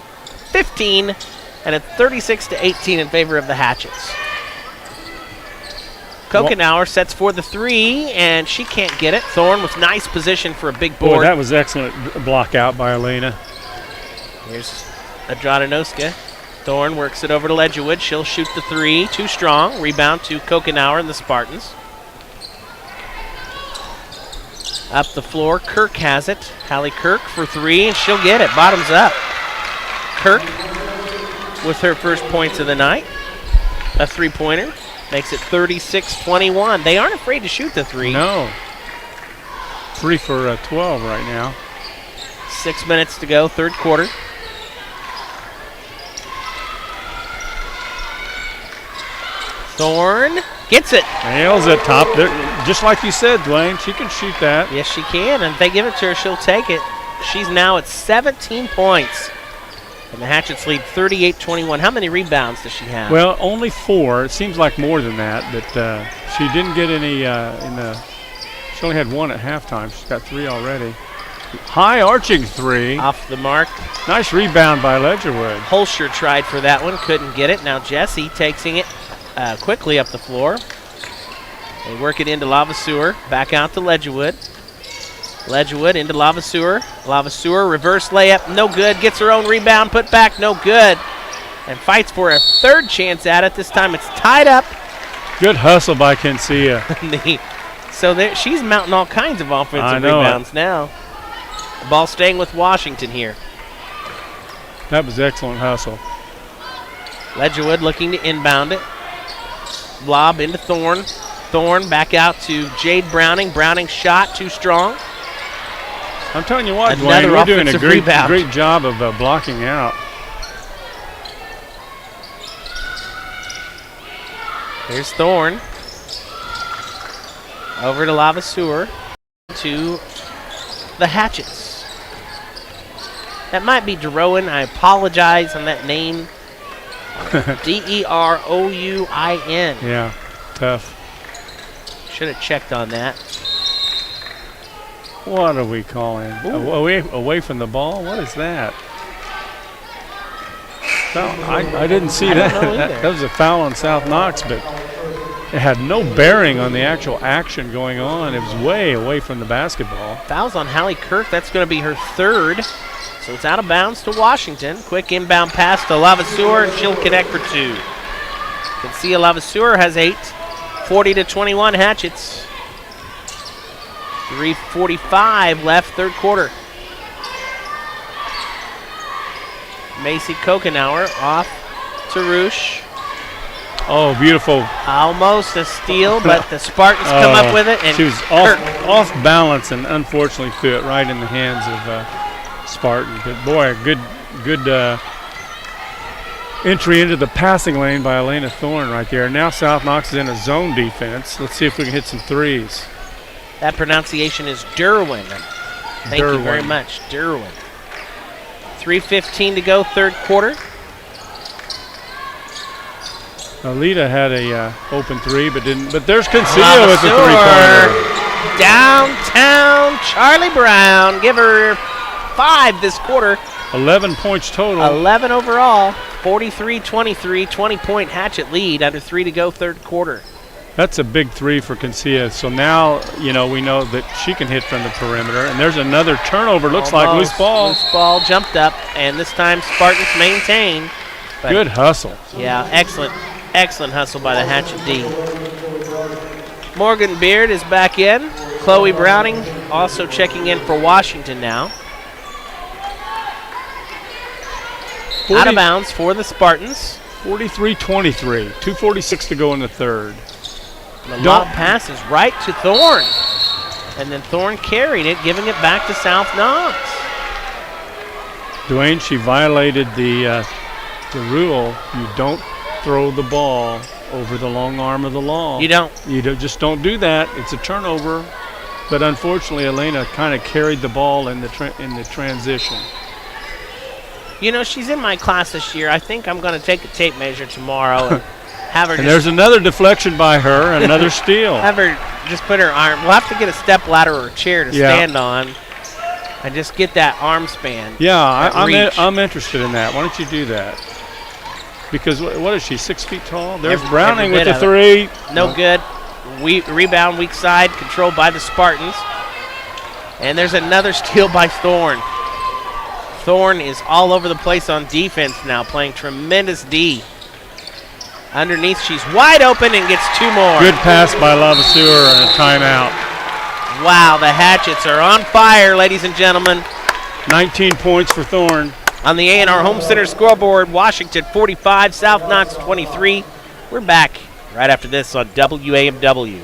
15, and it's 36-18 in favor of the Hatchets. Kokenauer sets for the 3, and she can't get it. Thorne with nice position for a big board. Boy, that was excellent block out by Elena. Here's Adradanoska. Thorne works it over to Ledgerwood. She'll shoot the 3. Too strong. Rebound to Kokenauer and the Spartans. Up the floor, Kirk has it. Hallie Kirk for 3, and she'll get it. Bottoms up. Kirk with her first points of the night. A 3-pointer. Makes it 36-21. They aren't afraid to shoot the 3. No. 3 for 12 right now. 6 minutes to go, third quarter. Thorne gets it. Nails it top. Just like you said, Dwayne, she can shoot that. Yes, she can, and if they give it to her, she'll take it. She's now at 17 points. And the Hatchets lead 38-21. How many rebounds does she have? Well, only 4. It seems like more than that, but she didn't get any she only had 1 at halftime. She's got 3 already. High arching three. Off the mark. Nice rebound by Ledgerwood. Holscher tried for that one, couldn't get it. Now Jesse taking it quickly up the floor. They work it into Lavaseur. Back out to Ledgerwood. Ledgerwood into Lavaseur. Lavaseur, reverse layup, no good. Gets her own rebound, put back, no good. And fights for a third chance at it. This time it's tied up. Good hustle by Kinsia. So she's mounting all kinds of offensive rebounds now. The ball staying with Washington here. That was excellent hustle. Ledgerwood looking to inbound it. Lob into Thorne. Thorne back out to Jade Browning. Browning shot too strong. I'm telling you what, Another Dwayne, we're doing a offensive great job of blocking out. Here's Thorne. Over to Lavaseur. To the Hatchets. That might be Derouin. I apologize on that name. Derouin. Yeah, tough. Should have checked on that. What are we calling? Away from the ball? What is that? No, I didn't see that. That was a foul on South Knox, but it had no bearing on the actual action going on. It was way away from the basketball. Fouls on Hallie Kirk. That's going to be her third. So it's out of bounds to Washington. Quick inbound pass to Lavaseur, and she'll connect for two. You can see Lavaseur has 8. 40-21 Hatchets. 3:45 left, third quarter. Macy Kokenauer off to Roosh. Oh, beautiful. Almost a steal, but the Spartans come up with it. And she was off balance and unfortunately threw it right in the hands of Spartan. But boy, a good entry into the passing lane by Elena Thorne right there. Now South Knox is in a zone defense. Let's see if we can hit some threes. That pronunciation is Derwin. Thank you very much, Derwin. 3:15 to go, third quarter. Alita had a open three, but didn't. But there's Consillo with the three-pointer. Downtown Charlie Brown. Give her 5 this quarter. 11 points total. 11 overall. 43-23, 20-point Hatchet lead. Under 3 to go, third quarter. That's a big three for Consia. So now, we know that she can hit from the perimeter. And there's another turnover. Looks like loose ball. Loose ball jumped up, and this time Spartans maintain. Good hustle. Yeah, excellent hustle by the Hatchet D. Morgan Beard is back in. Chloe Browning also checking in for Washington now. Out of bounds for the Spartans. 43-23. 2:46 to go in the third. The lob pass is right to Thorne. And then Thorne carried it, giving it back to South Knox. Dwayne, she violated the rule. You don't throw the ball over the long arm of the law. You don't. Just don't do that. It's a turnover. But unfortunately, Elena kind of carried the ball in the transition. She's in my class this year. I think I'm going to take a tape measure tomorrow and have her. And there's another deflection by her, another steal. Have her just put her arm. We'll have to get a step ladder or a chair to stand on, and just get that arm span. Yeah, I'm interested in that. Why don't you do that? Because what is she, 6 feet tall? There's Browning with the three. No good. Rebound weak side, controlled by the Spartans. And there's another steal by Thorne. Thorne is all over the place on defense now, playing tremendous D. Underneath, she's wide open and gets 2 more. Good pass by Lavaseur and a timeout. Wow, the Hatchets are on fire, ladies and gentlemen. 19 points for Thorne. On the A&R Home Center scoreboard, Washington 45, South Knox 23. We're back right after this on WAMW.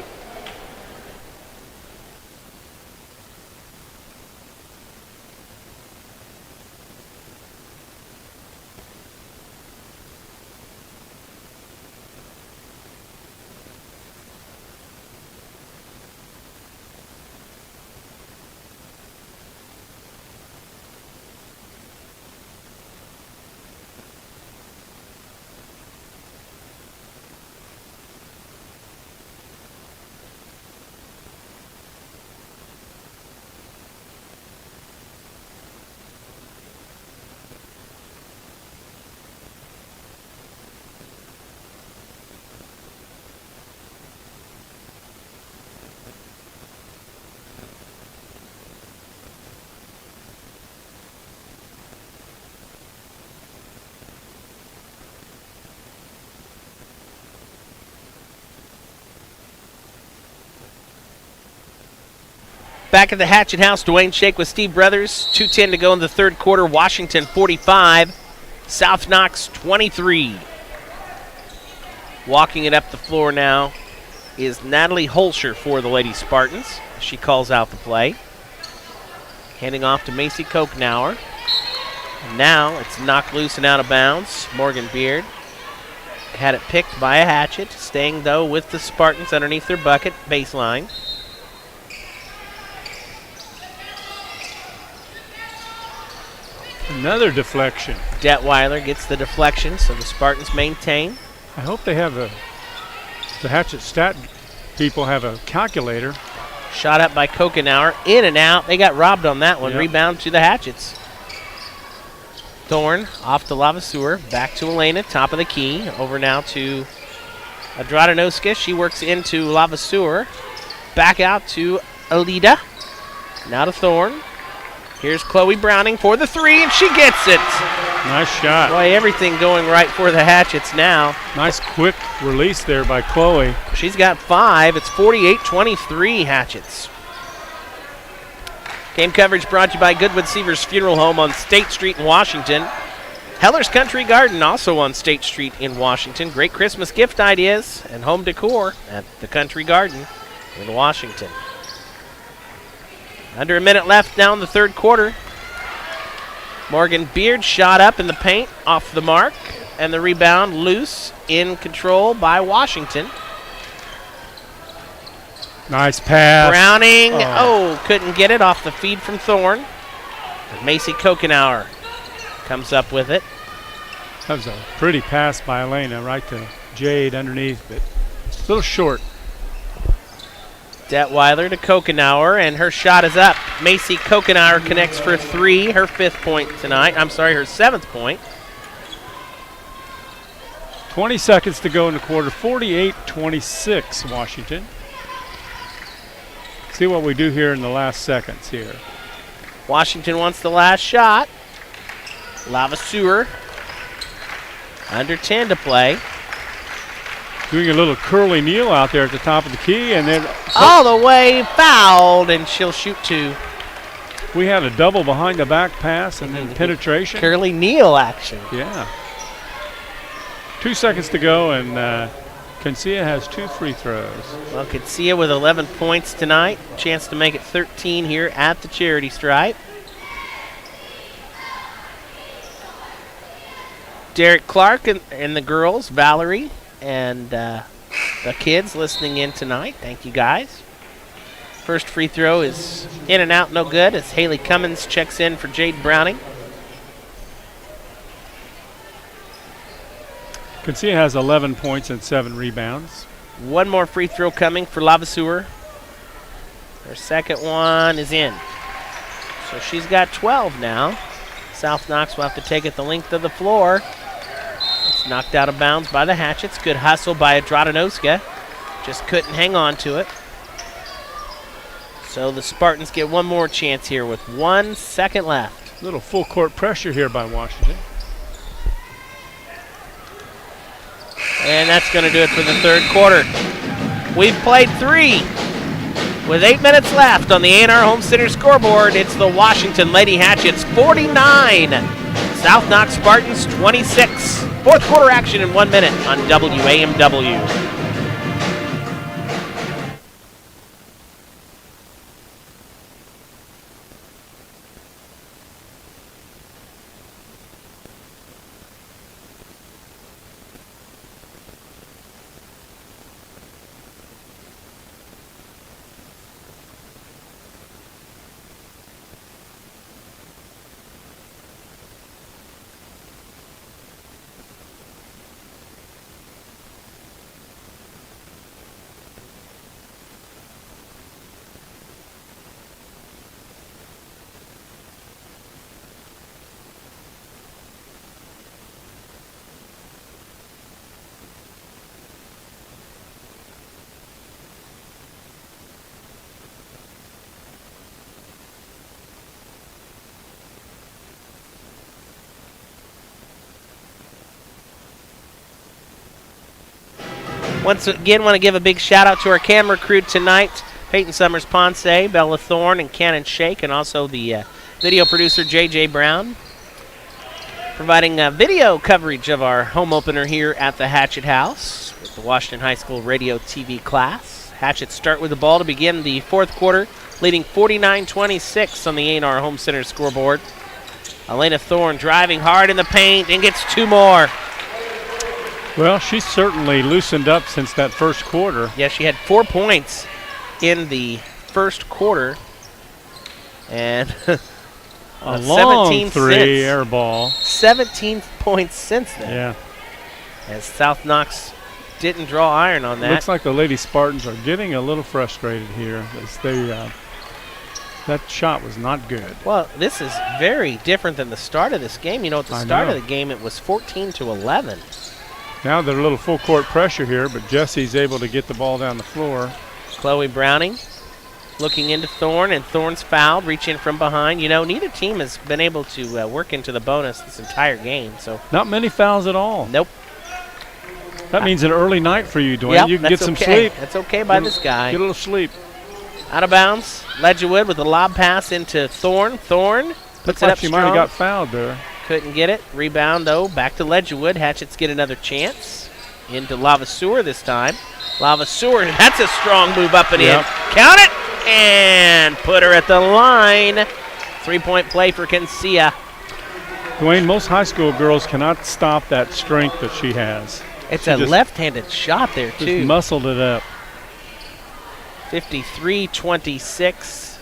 Back at the Hatchet House, Dwayne Shake with Steve Brothers. 2:10 to go in the third quarter. Washington 45, South Knox 23. Walking it up the floor now is Natalie Holscher for the Lady Spartans. She calls out the play. Handing off to Macy Kokenauer. And now it's knocked loose and out of bounds. Morgan Beard had it picked by a Hatchet, staying though with the Spartans underneath their bucket baseline. Another deflection. Detweiler gets the deflection, so the Spartans maintain. I hope they have the Hatchet stat people have a calculator. Shot up by Kokenauer, in and out. They got robbed on that one. Yep. Rebound to the Hatchets. Thorne off to Lavaseur, back to Elena, top of the key. Over now to Adradanoska. She works into Lavaseur. Back out to Alida. Now to Thorne. Here's Chloe Browning for the three, and she gets it. Nice shot. Boy, everything going right for the Hatchets now. Nice quick release there by Chloe. She's got 5. It's 48-23 Hatchets. Game coverage brought to you by Goodwood Seavers Funeral Home on State Street in Washington. Heller's Country Garden, also on State Street in Washington. Great Christmas gift ideas and home decor at the Country Garden in Washington. Under a minute left now in the third quarter. Morgan Beard shot up in the paint, off the mark, and the rebound loose, in control by Washington. Nice pass. Browning, couldn't get it off the feed from Thorne. Macy Kokenauer comes up with it. That was a pretty pass by Elena right to Jade underneath, but a little short. Detweiler to Kokenauer, and her shot is up. Macy Kokenauer connects for 3, her 5th point tonight. I'm sorry, her 7th point. 20 seconds to go in the quarter. 48-26 Washington. See what we do here in the last seconds here. Washington wants the last shot. Lavaseur. Under 10 to play. Doing a little curly kneel out there at the top of the key, and then all the way fouled, and she'll shoot 2. We had a double behind the back pass and then penetration. Curly kneel action. Yeah. 2 seconds to go, and Cancia has 2 free throws. Well, Cancia with 11 points tonight. Chance to make it 13 here at the charity stripe. Derek Clark and the girls, Valerie, and the kids listening in tonight. Thank you, guys. First free throw is in and out, no good, as Haley Cummins checks in for Jade Browning. Cancia has 11 points and 7 rebounds. One more free throw coming for Lavaseur. Her second one is in. So she's got 12 now. South Knox will have to take it the length of the floor. It's knocked out of bounds by the Hatchets. Good hustle by Adradanoska. Just couldn't hang on to it. So the Spartans get one more chance here with 1 second left. A little full court pressure here by Washington. And that's going to do it for the third quarter. We've played 3. With 8 minutes left on the A&R Home Center scoreboard, it's the Washington Lady Hatchets 49, South Knox Spartans 26. Fourth quarter action in 1 minute on WAMW. Once again, want to give a big shout out to our camera crew tonight. Peyton Summers Ponce, Bella Thorne, and Cannon Shake, and also the video producer J.J. Brown, providing video coverage of our home opener here at the Hatchet House with the Washington High School radio TV class. Hatchets start with the ball to begin the fourth quarter, leading 49-26 on the A&R Home Center scoreboard. Elena Thorne driving hard in the paint and gets 2 more. Well, she's certainly loosened up since that first quarter. Yeah, she had 4 points in the first quarter. And a long three air ball. 17 points since then. Yeah. As South Knox didn't draw iron on that. Looks like the Lady Spartans are getting a little frustrated here. As they, that shot was not good. Well, this is very different than the start of this game. You know, at the start of the game, it was 14-11. Now they're a little full court pressure here, but Jesse's able to get the ball down the floor. Chloe Browning looking into Thorne, and Thorne's fouled, reach in from behind. You know, neither team has been able to work into the bonus this entire game. So not many fouls at all. Nope. That means an early night for you, Dwayne. Yep, you can get some okay. sleep. That's okay by this guy. Get a little sleep. Out of bounds. Ledgerwood with a lob pass into Thorne. Thorne puts it up she strong. might have got fouled there. Couldn't get it. Rebound, though, back to Ledgerwood. Hatchets get another chance. Into Lavaseur this time. Lavaseur, that's a strong move up and in. Count it! And put her at the line. 3-point play for Kencia. Dwayne, most high school girls cannot stop that strength that she has. It's a left-handed shot there, too. Just muscled it up. 53-26.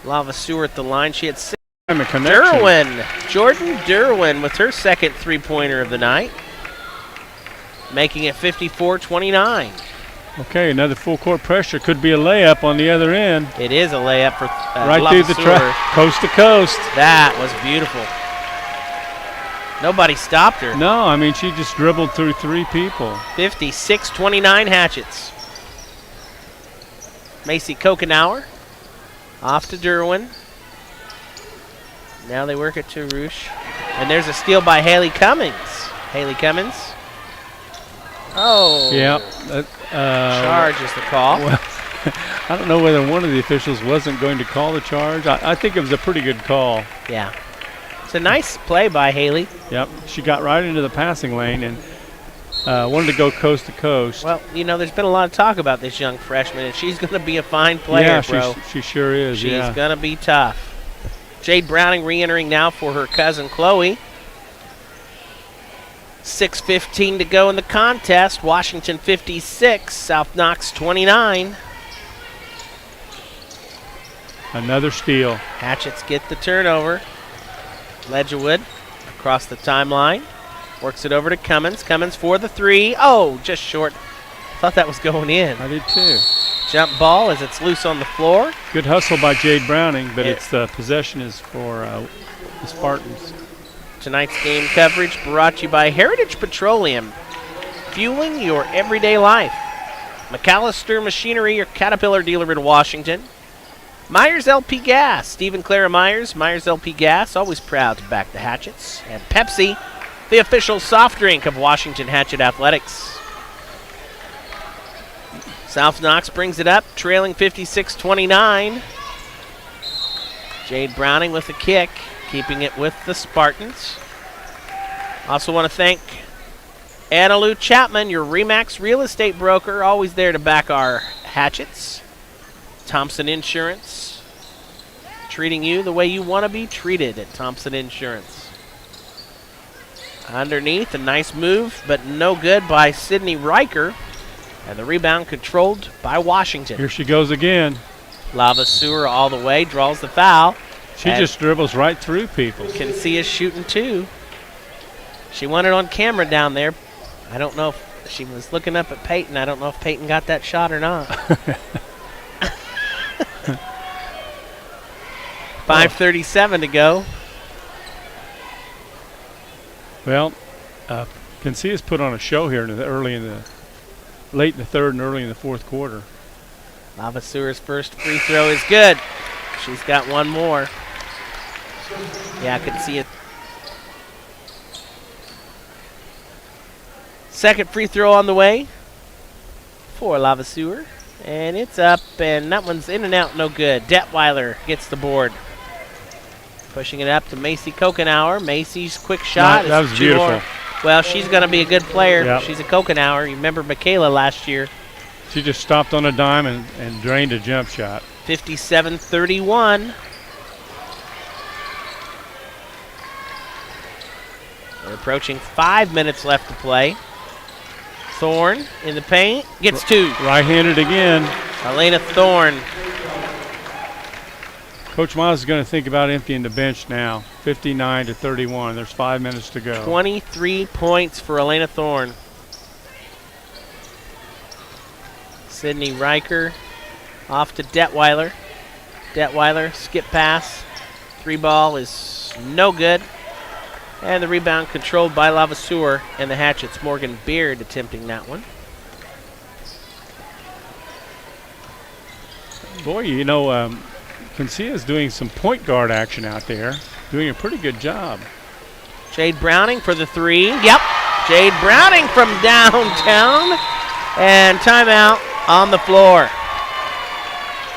Lavaseur at the line. She had 6. Derwin. Jordan Derwin with her second three-pointer of the night, making it 54-29. Okay, another full court pressure. Could be a layup on the other end. It is a layup for right through the track, coast to coast. That was beautiful. Nobody stopped her. No, I mean, she just dribbled through 3 people. 56-29 Hatchets. Macy Kokenauer off to Derwin. Now they work it to Roosh. And there's a steal by Haley Cummings. Haley Cummings. Oh. Yeah. Charge is the call. Well, I don't know whether one of the officials wasn't going to call the charge. I think it was a pretty good call. Yeah. It's a nice play by Haley. Yep. She got right into the passing lane and wanted to go coast to coast. Well, you know, there's been a lot of talk about this young freshman, and she's going to be a fine player, bro. She sure is. She's going to be tough. Jade Browning re-entering now for her cousin Chloe. 6:15 to go in the contest. Washington 56, South Knox 29. Another steal. Hatchets get the turnover. Ledgerwood across the timeline. Works it over to Cummins. Cummins for the 3. Oh, just short. Thought that was going in. I did too. Jump ball as it's loose on the floor. Good hustle by Jade Browning, but it's the possession is for the Spartans. Tonight's game coverage brought to you by Heritage Petroleum, fueling your everyday life. McAllister Machinery, your Caterpillar dealer in Washington. Myers LP Gas, Steve and Clara Myers. Myers LP Gas, always proud to back the Hatchets. And Pepsi, the official soft drink of Washington Hatchet Athletics. South Knox brings it up, trailing 56-29. Jade Browning with the kick, keeping it with the Spartans. Also want to thank Anna Lou Chapman, your RE/MAX real estate broker, always there to back our Hatchets. Thompson Insurance, treating you the way you want to be treated at Thompson Insurance. Underneath, a nice move, but no good by Sydney Riker. And the rebound controlled by Washington. Here she goes again. Lavaseur all the way, draws the foul. She just dribbles right through people. Kencia's shooting 2. She won it on camera down there. I don't know if she was looking up at Peyton. I don't know if Peyton got that shot or not. 5:37 to go. Well, Kencia's put on a show here late in the third and early in the fourth quarter. Lavaseur's first free throw is good. She's got one more. Yeah, I can see it. Second free throw on the way for Lavaseur. And it's up, and that one's in and out, no good. Detweiler gets the board. Pushing it up to Macy Kokenauer. Macy's quick shot. That was beautiful. More. Well, she's going to be a good player. Yep. She's a Kokenauer. You remember Michaela last year. She just stopped on a dime and drained a jump shot. 57-31. We're approaching 5 minutes left to play. Thorne in the paint. Gets two. Right-handed again. Elena Thorne. Coach Miles is going to think about emptying the bench now. 59-31. There's 5 minutes to go. 23 points for Elena Thorne. Sydney Riker off to Detweiler. Detweiler, skip pass. Three ball is no good. And the rebound controlled by Lavaseur and the Hatchets. Morgan Beard attempting that one. Boy, you know, Concia's doing some point guard action out there. Doing a pretty good job. Jade Browning for the three. Yep. Jade Browning from downtown. And timeout on the floor.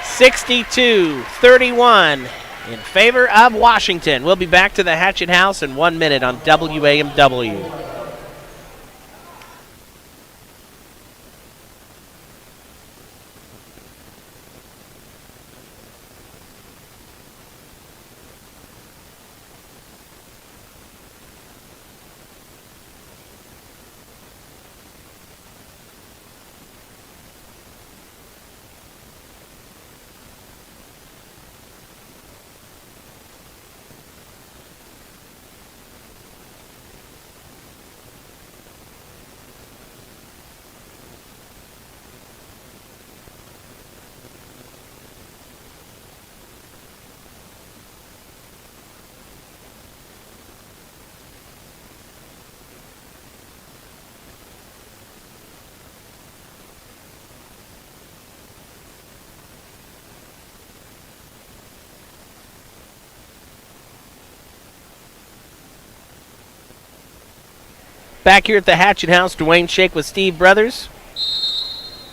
62-31 in favor of Washington. We'll be back to the Hatchet House in 1 minute on WAMW. Back here at the Hatchet House, Dwayne Shake with Steve Brothers.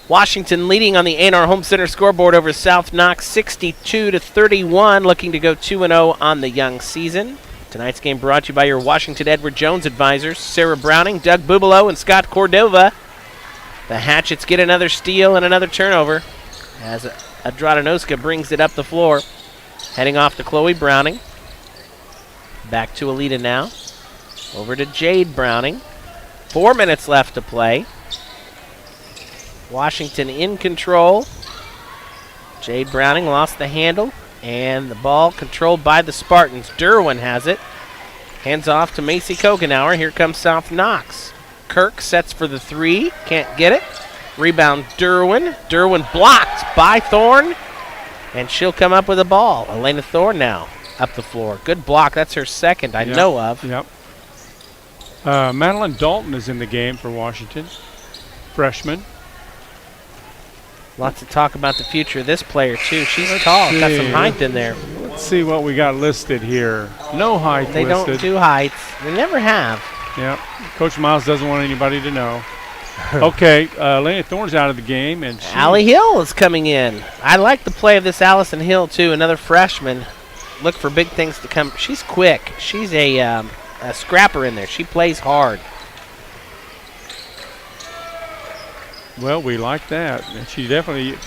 Washington leading on the A&R Home Center scoreboard over South Knox 62-31, looking to go 2-0 on the young season. Tonight's game brought to you by your Washington Edward Jones advisors, Sarah Browning, Doug Bubalo, and Scott Cordova. The Hatchets get another steal and another turnover as Adradanoska brings it up the floor. Heading off to Chloe Browning. Back to Alita now. Over to Jade Browning. 4 minutes left to play. Washington in control. Jade Browning lost the handle, and the ball controlled by the Spartans. Derwin has it. Hands off to Macy Kokenauer. Here comes South Knox. Kirk sets for the three. Can't get it. Rebound Derwin. Derwin blocked by Thorne, and she'll come up with a ball. Elena Thorne now up the floor. Good block. That's her second I know of. Yep. Madeline Dalton is in the game for Washington. Freshman. Lots of talk about the future of this player, too. She's tall. Got some height in there. Let's see what we got listed here. No height They listed. don't do heights. They never have. Yep. Coach Miles doesn't want anybody to know. Okay, Elena Thorne's out of the game. And Allie Hill is coming in. I like the play of this Allison Hill, too, another freshman. Look for big things to come. She's quick. She's a scrapper in there. She plays hard. Well, we like that. And she definitely,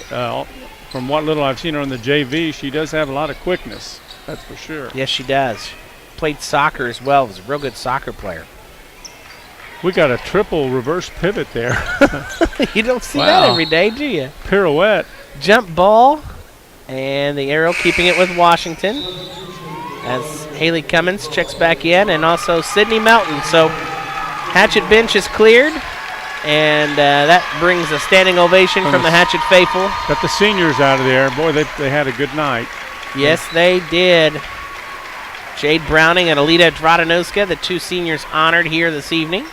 from what little I've seen her on the JV, she does have a lot of quickness. That's for sure. Yes, she does. Played soccer as well. Was a real good soccer player. We got a triple reverse pivot there. You don't see that every day, do you? Pirouette. Jump ball. And the arrow keeping it with Washington. As Haley Cummins checks back in, and also Sydney Melton. So Hatchet bench is cleared, and that brings a standing ovation from the Hatchet faithful. Got the seniors out of there. Boy, they had a good night. Yes, they did. Jade Browning and Alita Dradanoska, the two seniors honored here this evening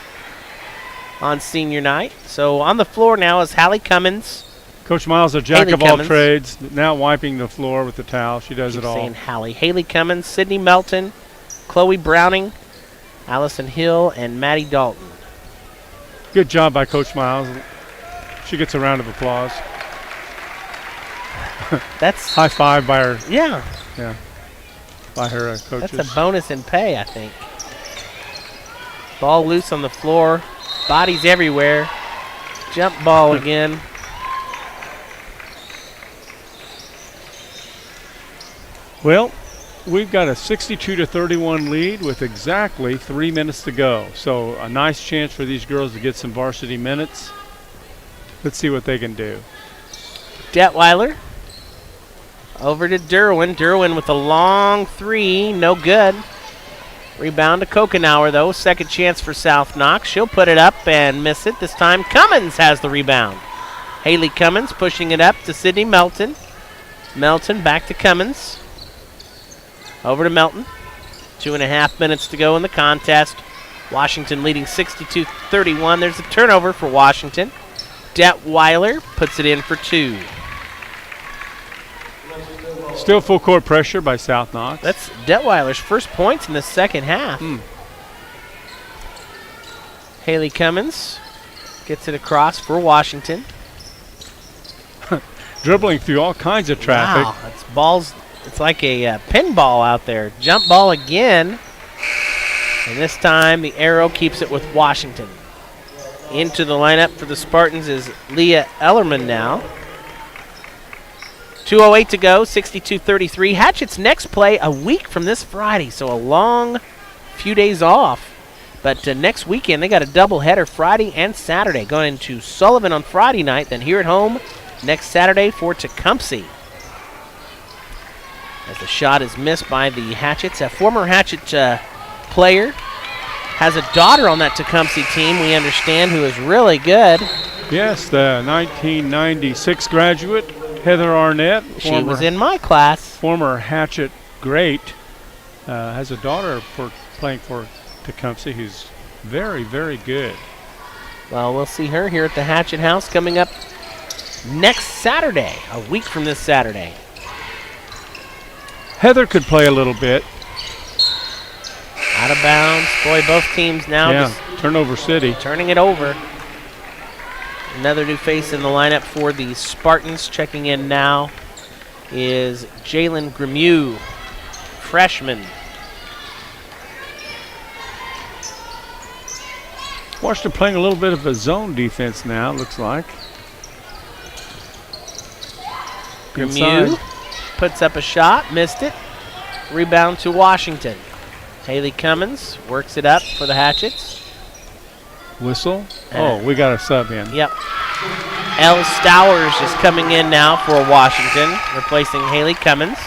on senior night. So on the floor now is Hallie Cummins. Coach Miles, a jack Haley of all Cummins. trades, now wiping the floor with the towel. She does it all. Saying Hallie. Haley Cummins, Sydney Melton, Chloe Browning, Allison Hill, and Maddie Dalton. Good job by Coach Miles. She gets a round of applause. That's High five by her. yeah. Yeah. By her coaches. That's a bonus in pay, I think. Ball loose on the floor. Bodies everywhere. Jump ball again. Well, we've got a 62-31 lead with exactly 3 minutes to go. So a nice chance for these girls to get some varsity minutes. Let's see what they can do. Detweiler over to Derwin. Derwin with a long three. No good. Rebound to Kokenauer, though. Second chance for South Knox. She'll put it up and miss it. This time Cummins has the rebound. Haley Cummins pushing it up to Sydney Melton. Melton back to Cummins. Over to Melton. 2.5 minutes to go in the contest. Washington leading 62-31. There's a turnover for Washington. Detweiler puts it in for 2. Still full court pressure by South Knox. That's Detweiler's first points in the second half. Haley Cummins gets it across for Washington. Dribbling through all kinds of traffic. Wow, it's balls. It's like a pinball out there. Jump ball again. And this time the arrow keeps it with Washington. Into the lineup for the Spartans is Leah Ellerman now. 2:08 to go, 62-33. Hatchet's next play a week from this Friday, so a long few days off. But next weekend they got a doubleheader Friday and Saturday. Going into Sullivan on Friday night, then here at home next Saturday for Tecumseh. As the shot is missed by the Hatchets. A former Hatchet player has a daughter on that Tecumseh team, we understand, who is really good. Yes, the 1996 graduate, Heather Arnett. She was in my class. Former Hatchet great. Has a daughter playing for Tecumseh who's very, very good. Well, we'll see her here at the Hatchet House coming up next Saturday, a week from this Saturday. Heather could play a little bit. Out of bounds. Boy, both teams now just turnover city. turning it over. Another new face in the lineup for the Spartans. Checking in now is Jalen Gremieux, freshman. Washington playing a little bit of a zone defense now, looks like. Gremieux puts up a shot, missed it. Rebound to Washington. Haley Cummins works it up for the Hatchets. Whistle. We got a sub in. Yep. Elle Stowers is coming in now for Washington, replacing Haley Cummins.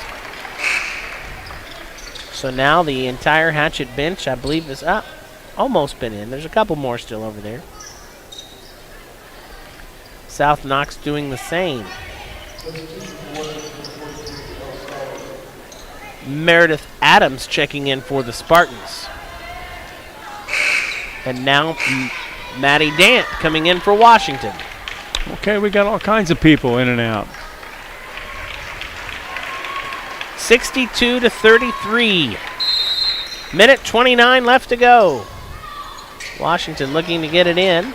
So now the entire Hatchet bench, I believe, is up. Almost been in. There's a couple more still over there. South Knox doing the same. Meredith Adams checking in for the Spartans. And now Maddie Dant coming in for Washington. Okay, we got all kinds of people in and out. 62-33. Minute 29 left to go. Washington looking to get it in.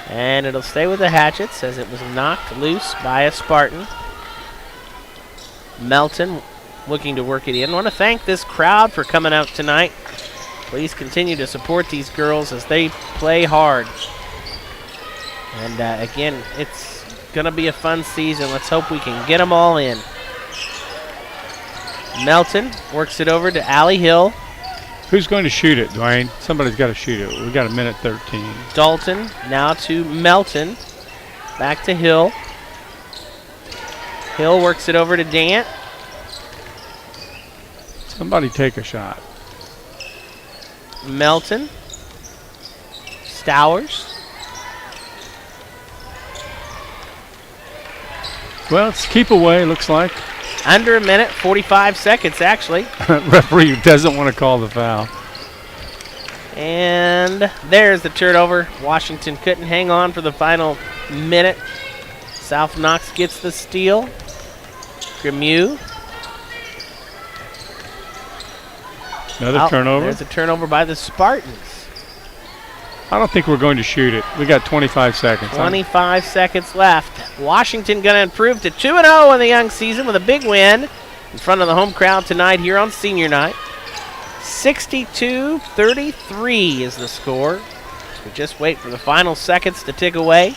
And it'll stay with the Hatchets as it was knocked loose by a Spartan. Melton looking to work it in. I want to thank this crowd for coming out tonight. Please continue to support these girls as they play hard. And again, it's going to be a fun season. Let's hope we can get them all in. Melton works it over to Allie Hill. Who's going to shoot it, Dwayne? Somebody's got to shoot it. We got a minute 13. Dalton now to Melton. Back to Hill. Hill works it over to Dant. Somebody take a shot. Melton. Stowers. Well, it's keep away, looks like. Under a minute, 45 seconds, actually. Referee doesn't want to call the foul. And there's the turnover. Washington couldn't hang on for the final minute. South Knox gets the steal. Gremieux. Another turnover. There's a turnover by the Spartans. I don't think we're going to shoot it. We got 25 seconds. 25 seconds left. Washington going to improve to 2-0 in the young season with a big win in front of the home crowd tonight here on senior night. 62-33 is the score. We just wait for the final seconds to tick away.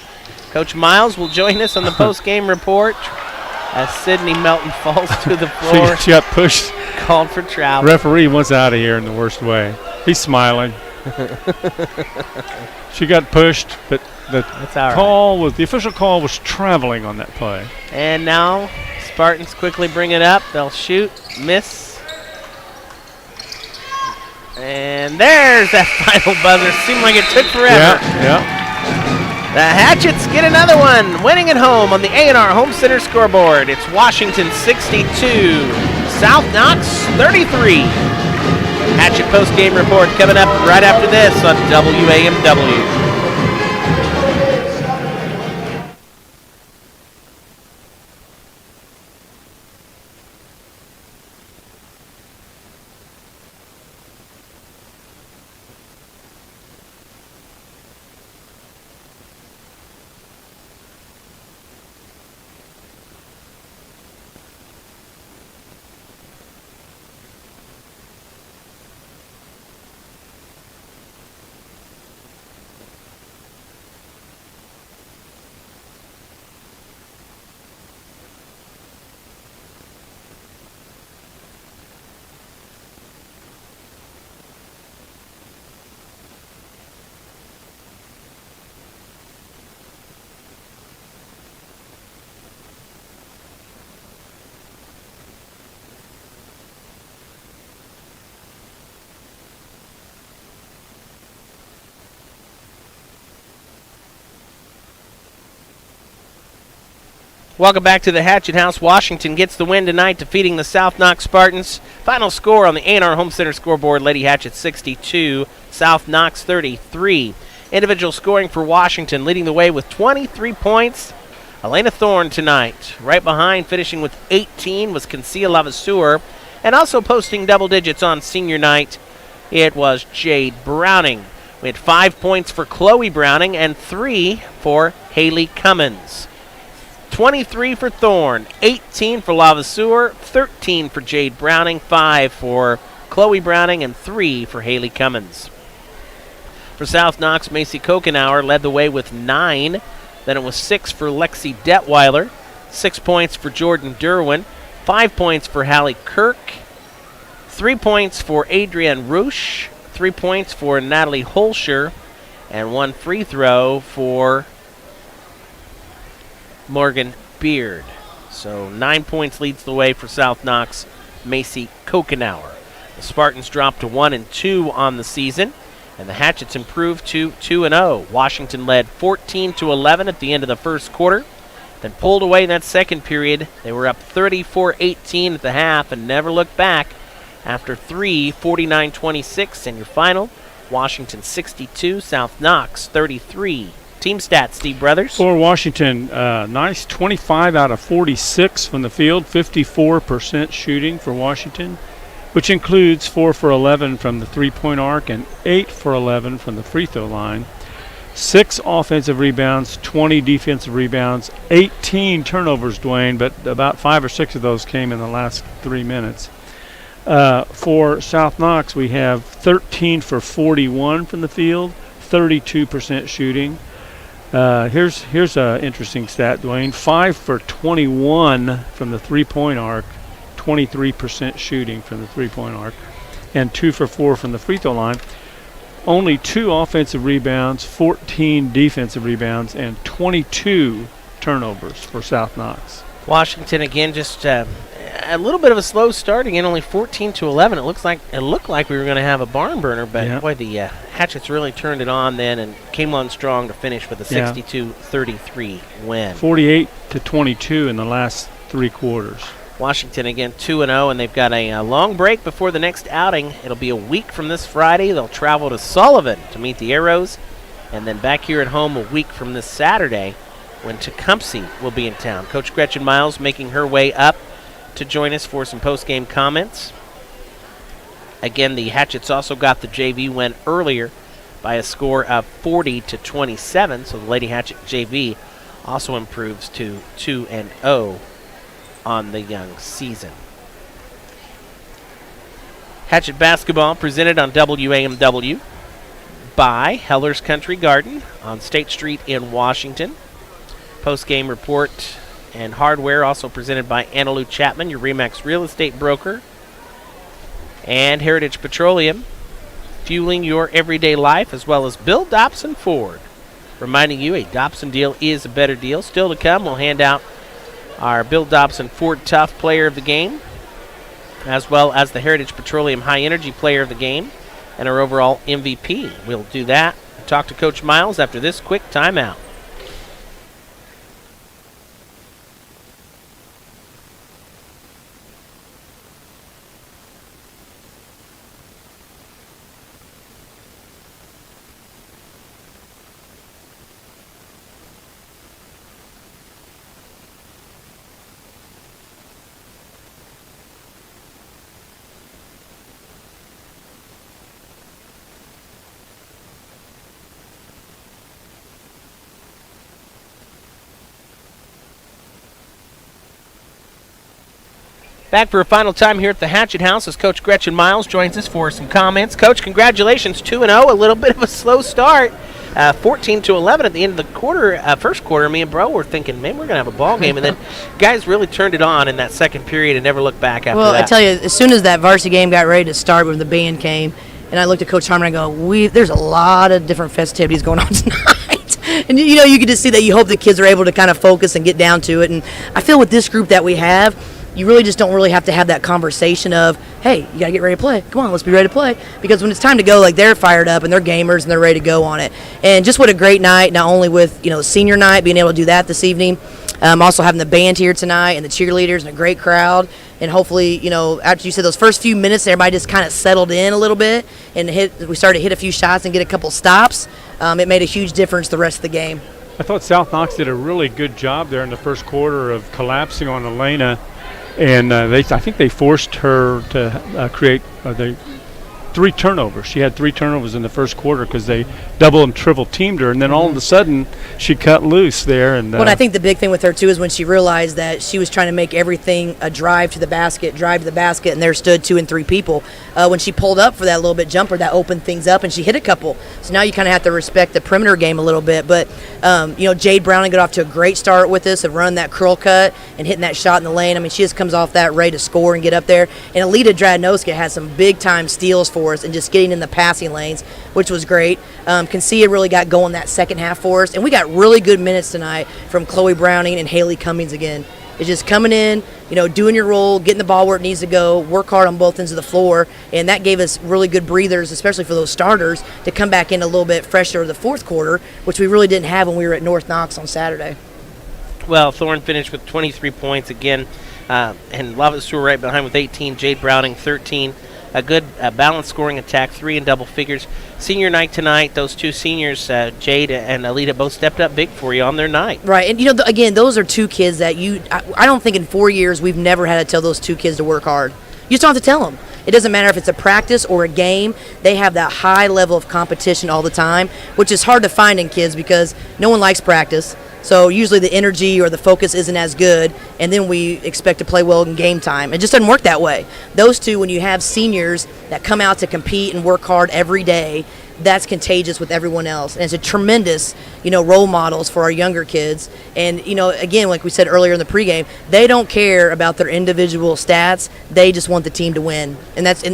Coach Miles will join us on the post-game report as Sydney Melton falls to the floor. She got pushed. Called for travel. Referee wants out of here in the worst way. He's smiling. She got pushed, but the official call was traveling on that play. And now Spartans quickly bring it up. They'll shoot, miss. And there's that final buzzer. Seemed like it took forever. Yeah. The Hatchets get another one, winning at home on the A&R Home Center scoreboard. It's Washington 62, South Knox 33. Hatchet post-game report coming up right after this on WAMW. Welcome back to the Hatchet House. Washington gets the win tonight, defeating the South Knox Spartans. Final score on the A&R Home Center scoreboard, Lady Hatchet 62, South Knox 33. Individual scoring for Washington, leading the way with 23 points. Elena Thorne tonight. Right behind, finishing with 18, was Concia Lavaseur. And also posting double digits on senior night, it was Jade Browning. We had 5 points for Chloe Browning and 3 for Haley Cummins. 23 for Thorne, 18 for Lavaseur, 13 for Jade Browning, 5 for Chloe Browning, and 3 for Haley Cummins. For South Knox, Macy Kokenauer led the way with 9. Then it was 6 for Lexi Detweiler, 6 points for Jordan Derwin, 5 points for Hallie Kirk, 3 points for Adrienne Roosh, 3 points for Natalie Holscher, and 1 free throw for Morgan Beard. So 9 points leads the way for South Knox, Macy Kokenauer. The Spartans dropped to 1-2 on the season, and the Hatchets improved to 2-0. Washington led 14-11 at the end of the first quarter, then pulled away in that second period. They were up 34-18 at the half and never looked back after 3, 49-26. And your final, Washington 62, South Knox 33. Team stats, Steve Brothers. For Washington, nice 25 out of 46 from the field, 54% shooting for Washington, which includes 4 for 11 from the three-point arc and 8 for 11 from the free throw line. 6 offensive rebounds, 20 defensive rebounds, 18 turnovers, Dwayne, but about 5 or 6 of those came in the last 3 minutes. For South Knox, we have 13 for 41 from the field, 32% shooting. Here's an interesting stat, Dwayne. 5 for 21 from the three-point arc, 23% shooting from the three-point arc, and 2 for 4 from the free throw line. Only 2 offensive rebounds, 14 defensive rebounds, and 22 turnovers for South Knox. Washington again, just a little bit of a slow start again, only 14-11. It looked like we were going to have a barn burner, but boy, the Hatchets really turned it on then and came on strong to finish with a 62-33 win. 48-22 in the last 3 quarters. Washington again 2-0, and they've got a long break before the next outing. It'll be a week from this Friday. They'll travel to Sullivan to meet the Arrows, and then back here at home a week from this Saturday when Tecumseh will be in town. Coach Gretchen Miles making her way up to join us for some post-game comments. Again, the Hatchets also got the JV win earlier by a score of 40-27. So the Lady Hatchet JV also improves to 2-0 on the young season. Hatchet basketball presented on WAMW by Heller's Country Garden on State Street in Washington. Post-game report and hardware also presented by Annalou Chapman, your RE/MAX real estate broker, and Heritage Petroleum, fueling your everyday life, as well as Bill Dobson Ford, reminding you a Dobson deal is a better deal. Still to come, we'll hand out our Bill Dobson Ford Tough Player of the Game, as well as the Heritage Petroleum High Energy Player of the Game, and our overall MVP. We'll do that and talk to Coach Miles after this quick timeout. Back for a final time here at the Hatchet House as Coach Gretchen Miles joins us for some comments. Coach, congratulations, 2-0. A little bit of a slow start, 14-11 at the end of the quarter. First quarter, me and Bro were thinking, man, we're going to have a ball game. And then guys really turned it on in that second period and never looked back after that. Well, I tell you, as soon as that varsity game got ready to start when the band came, and I looked at Coach Harmon and I go, there's a lot of different festivities going on tonight. And, you know, you can just see that you hope the kids are able to kind of focus and get down to it. And I feel with this group that we have, you really just don't really have to have that conversation of, hey, you got to get ready to play. Come on, let's be ready to play. Because when it's time to go, like, they're fired up and they're gamers and they're ready to go on it. And just what a great night, not only with, you know, senior night, being able to do that this evening, also having the band here tonight and the cheerleaders and a great crowd. And hopefully, you know, after you said those first few minutes, everybody just kind of settled in a little bit and we started to hit a few shots and get a couple stops. It made a huge difference the rest of the game. I thought South Knox did a really good job there in the first quarter of collapsing on Elena. And I think they forced her to create 3 turnovers. She had 3 turnovers in the first quarter because they double and triple teamed her, and then all of a sudden she cut loose there. And I think the big thing with her too is when she realized that she was trying to make everything a drive to the basket, and there stood 2 and 3 people. When she pulled up for that little bit jumper, that opened things up, and she hit a couple. So now you kind of have to respect the perimeter game a little bit. But you know, Jade Browning got off to a great start with us of running that curl cut and hitting that shot in the lane. I mean, she just comes off that ready to score and get up there. And Alita Dradnoska had some big time steals for us and just getting in the passing lanes, which was great. Kancia really got going that second half for us, and we got really good minutes tonight from Chloe Browning and Haley Cummings again. It's just coming in, you know, doing your role, getting the ball where it needs to go, work hard on both ends of the floor, and that gave us really good breathers, especially for those starters, to come back in a little bit fresher the fourth quarter, which we really didn't have when we were at North Knox on Saturday. Well, Thorne finished with 23 points again, and Lava right behind with 18, Jade Browning 13. A good balanced scoring attack, 3 in double figures. Senior night tonight, those 2 seniors, Jade and Alita, both stepped up big for you on their night. Right, and you know, again, those are 2 kids that I don't think in 4 years we've never had to tell those 2 kids to work hard. You just don't have to tell them. It doesn't matter if it's a practice or a game. They have that high level of competition all the time, which is hard to find in kids because no one likes practice. So usually the energy or the focus isn't as good, and then we expect to play well in game time. It just doesn't work that way. Those 2, when you have seniors that come out to compete and work hard every day, that's contagious with everyone else. And it's a tremendous, you know, role models for our younger kids. And, you know, again, like we said earlier in the pregame, they don't care about their individual stats. They just want the team to win. And that's,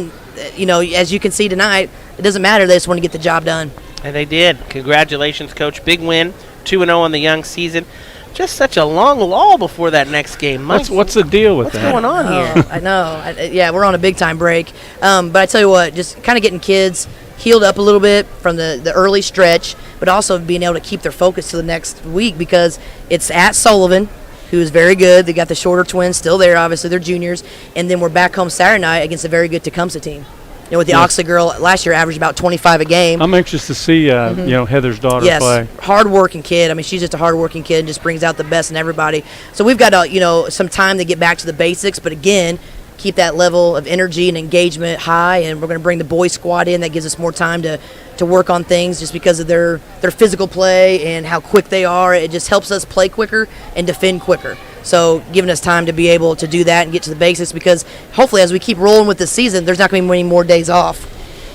you know, as you can see tonight, it doesn't matter. They just want to get the job done. And they did. Congratulations, Coach. Big win. 2-0 on the young season. Just such a long lull before that next game. What's the deal with that? What's going on here? I know. Yeah, we're on a big-time break. But I tell you what, just kind of getting kids healed up a little bit from the early stretch, but also being able to keep their focus to the next week because it's at Sullivan, who is very good. They got the shorter twins still there, obviously. They're juniors. And then we're back home Saturday night against a very good Tecumseh team. You know, with the Oxley girl last year averaged about 25 a game. I'm anxious to see, you know, Heather's daughter play. Yes, hard-working kid. I mean, she's just a hard-working kid and just brings out the best in everybody. So we've got, you know, some time to get back to the basics. But, again, keep that level of energy and engagement high, and we're going to bring the boys squad in. That gives us more time to work on things just because of their physical play and how quick they are. It just helps us play quicker and defend quicker. So giving us time to be able to do that and get to the basics, because hopefully as we keep rolling with the season, there's not going to be many more days off.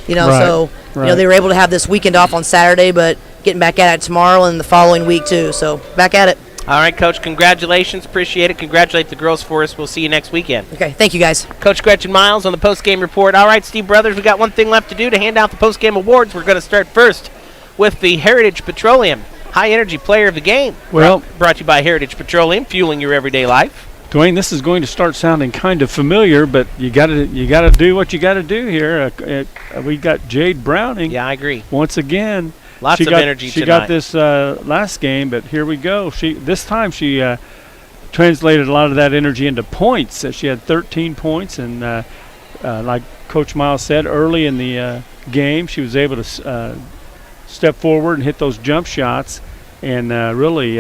You know, Right. They were able to have this weekend off on Saturday, but getting back at it tomorrow and the following week too. So back at it. All right, Coach, congratulations. Appreciate it. Congratulate the girls for us. We'll see you next weekend. Okay, thank you guys. Coach Gretchen Miles on the post-game report. All right, Steve Brothers, we got one thing left to do to hand out the post-game awards. We're going to start first with the Heritage Petroleum High Energy Player of the Game. Well, brought to you by Heritage Petroleum, fueling your everyday life. Dwayne, this is going to start sounding kind of familiar, but you got to do what you got to do here. We got Jade Browning. Yeah, I agree. Once again, Lots of energy She tonight. got this last game, but here we go. This time she translated a lot of that energy into points. She had 13 points, and like Coach Miles said, early in the game, she was able to step forward and hit those jump shots, and really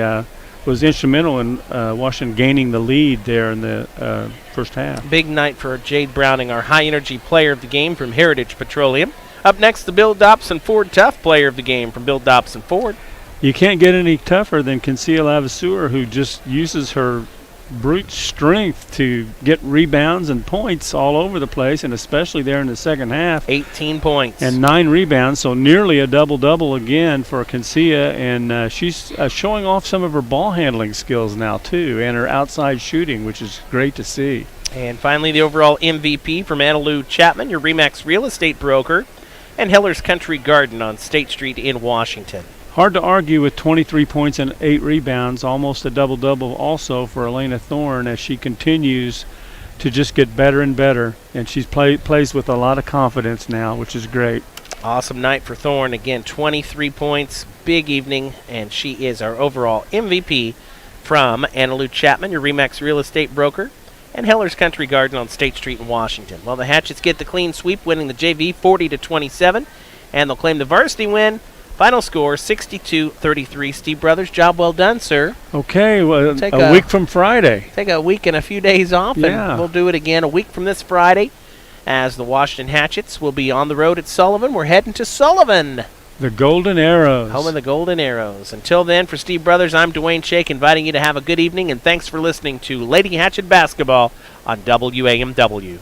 was instrumental in Washington gaining the lead there in the first half. Big night for Jade Browning, our high-energy player of the game from Heritage Petroleum. Up next, the Bill Dobson Ford Tough player of the game from Bill Dobson Ford. You can't get any tougher than Conceal Avasur, who just uses her brute strength to get rebounds and points all over the place, and especially there in the second half. 18 points. And 9 rebounds, so nearly a double-double again for Conceal, and she's showing off some of her ball handling skills now, too, and her outside shooting, which is great to see. And finally, the overall MVP from Anna Lou Chapman, your RE/MAX real estate broker, and Heller's Country Garden on State Street in Washington. Hard to argue with 23 points and 8 rebounds, almost a double-double also for Elena Thorne as she continues to just get better and better. And she plays with a lot of confidence now, which is great. Awesome night for Thorne. Again, 23 points, big evening, and she is our overall MVP from Anna Lou Chapman, your RE/MAX real estate broker, and Heller's Country Garden on State Street in Washington. Well, the Hatchets get the clean sweep, winning the JV 40-27, and they'll claim the varsity win. Final score, 62-33. Steve Brothers, job well done, sir. Okay, well, a week from Friday. Take a week and a few days off, and we'll do it again a week from this Friday as the Washington Hatchets will be on the road at Sullivan. We're heading to Sullivan. The Golden Arrows. Home of the Golden Arrows. Until then, for Steve Brothers, I'm Dwayne Shake, inviting you to have a good evening, and thanks for listening to Lady Hatchet Basketball on WAMW.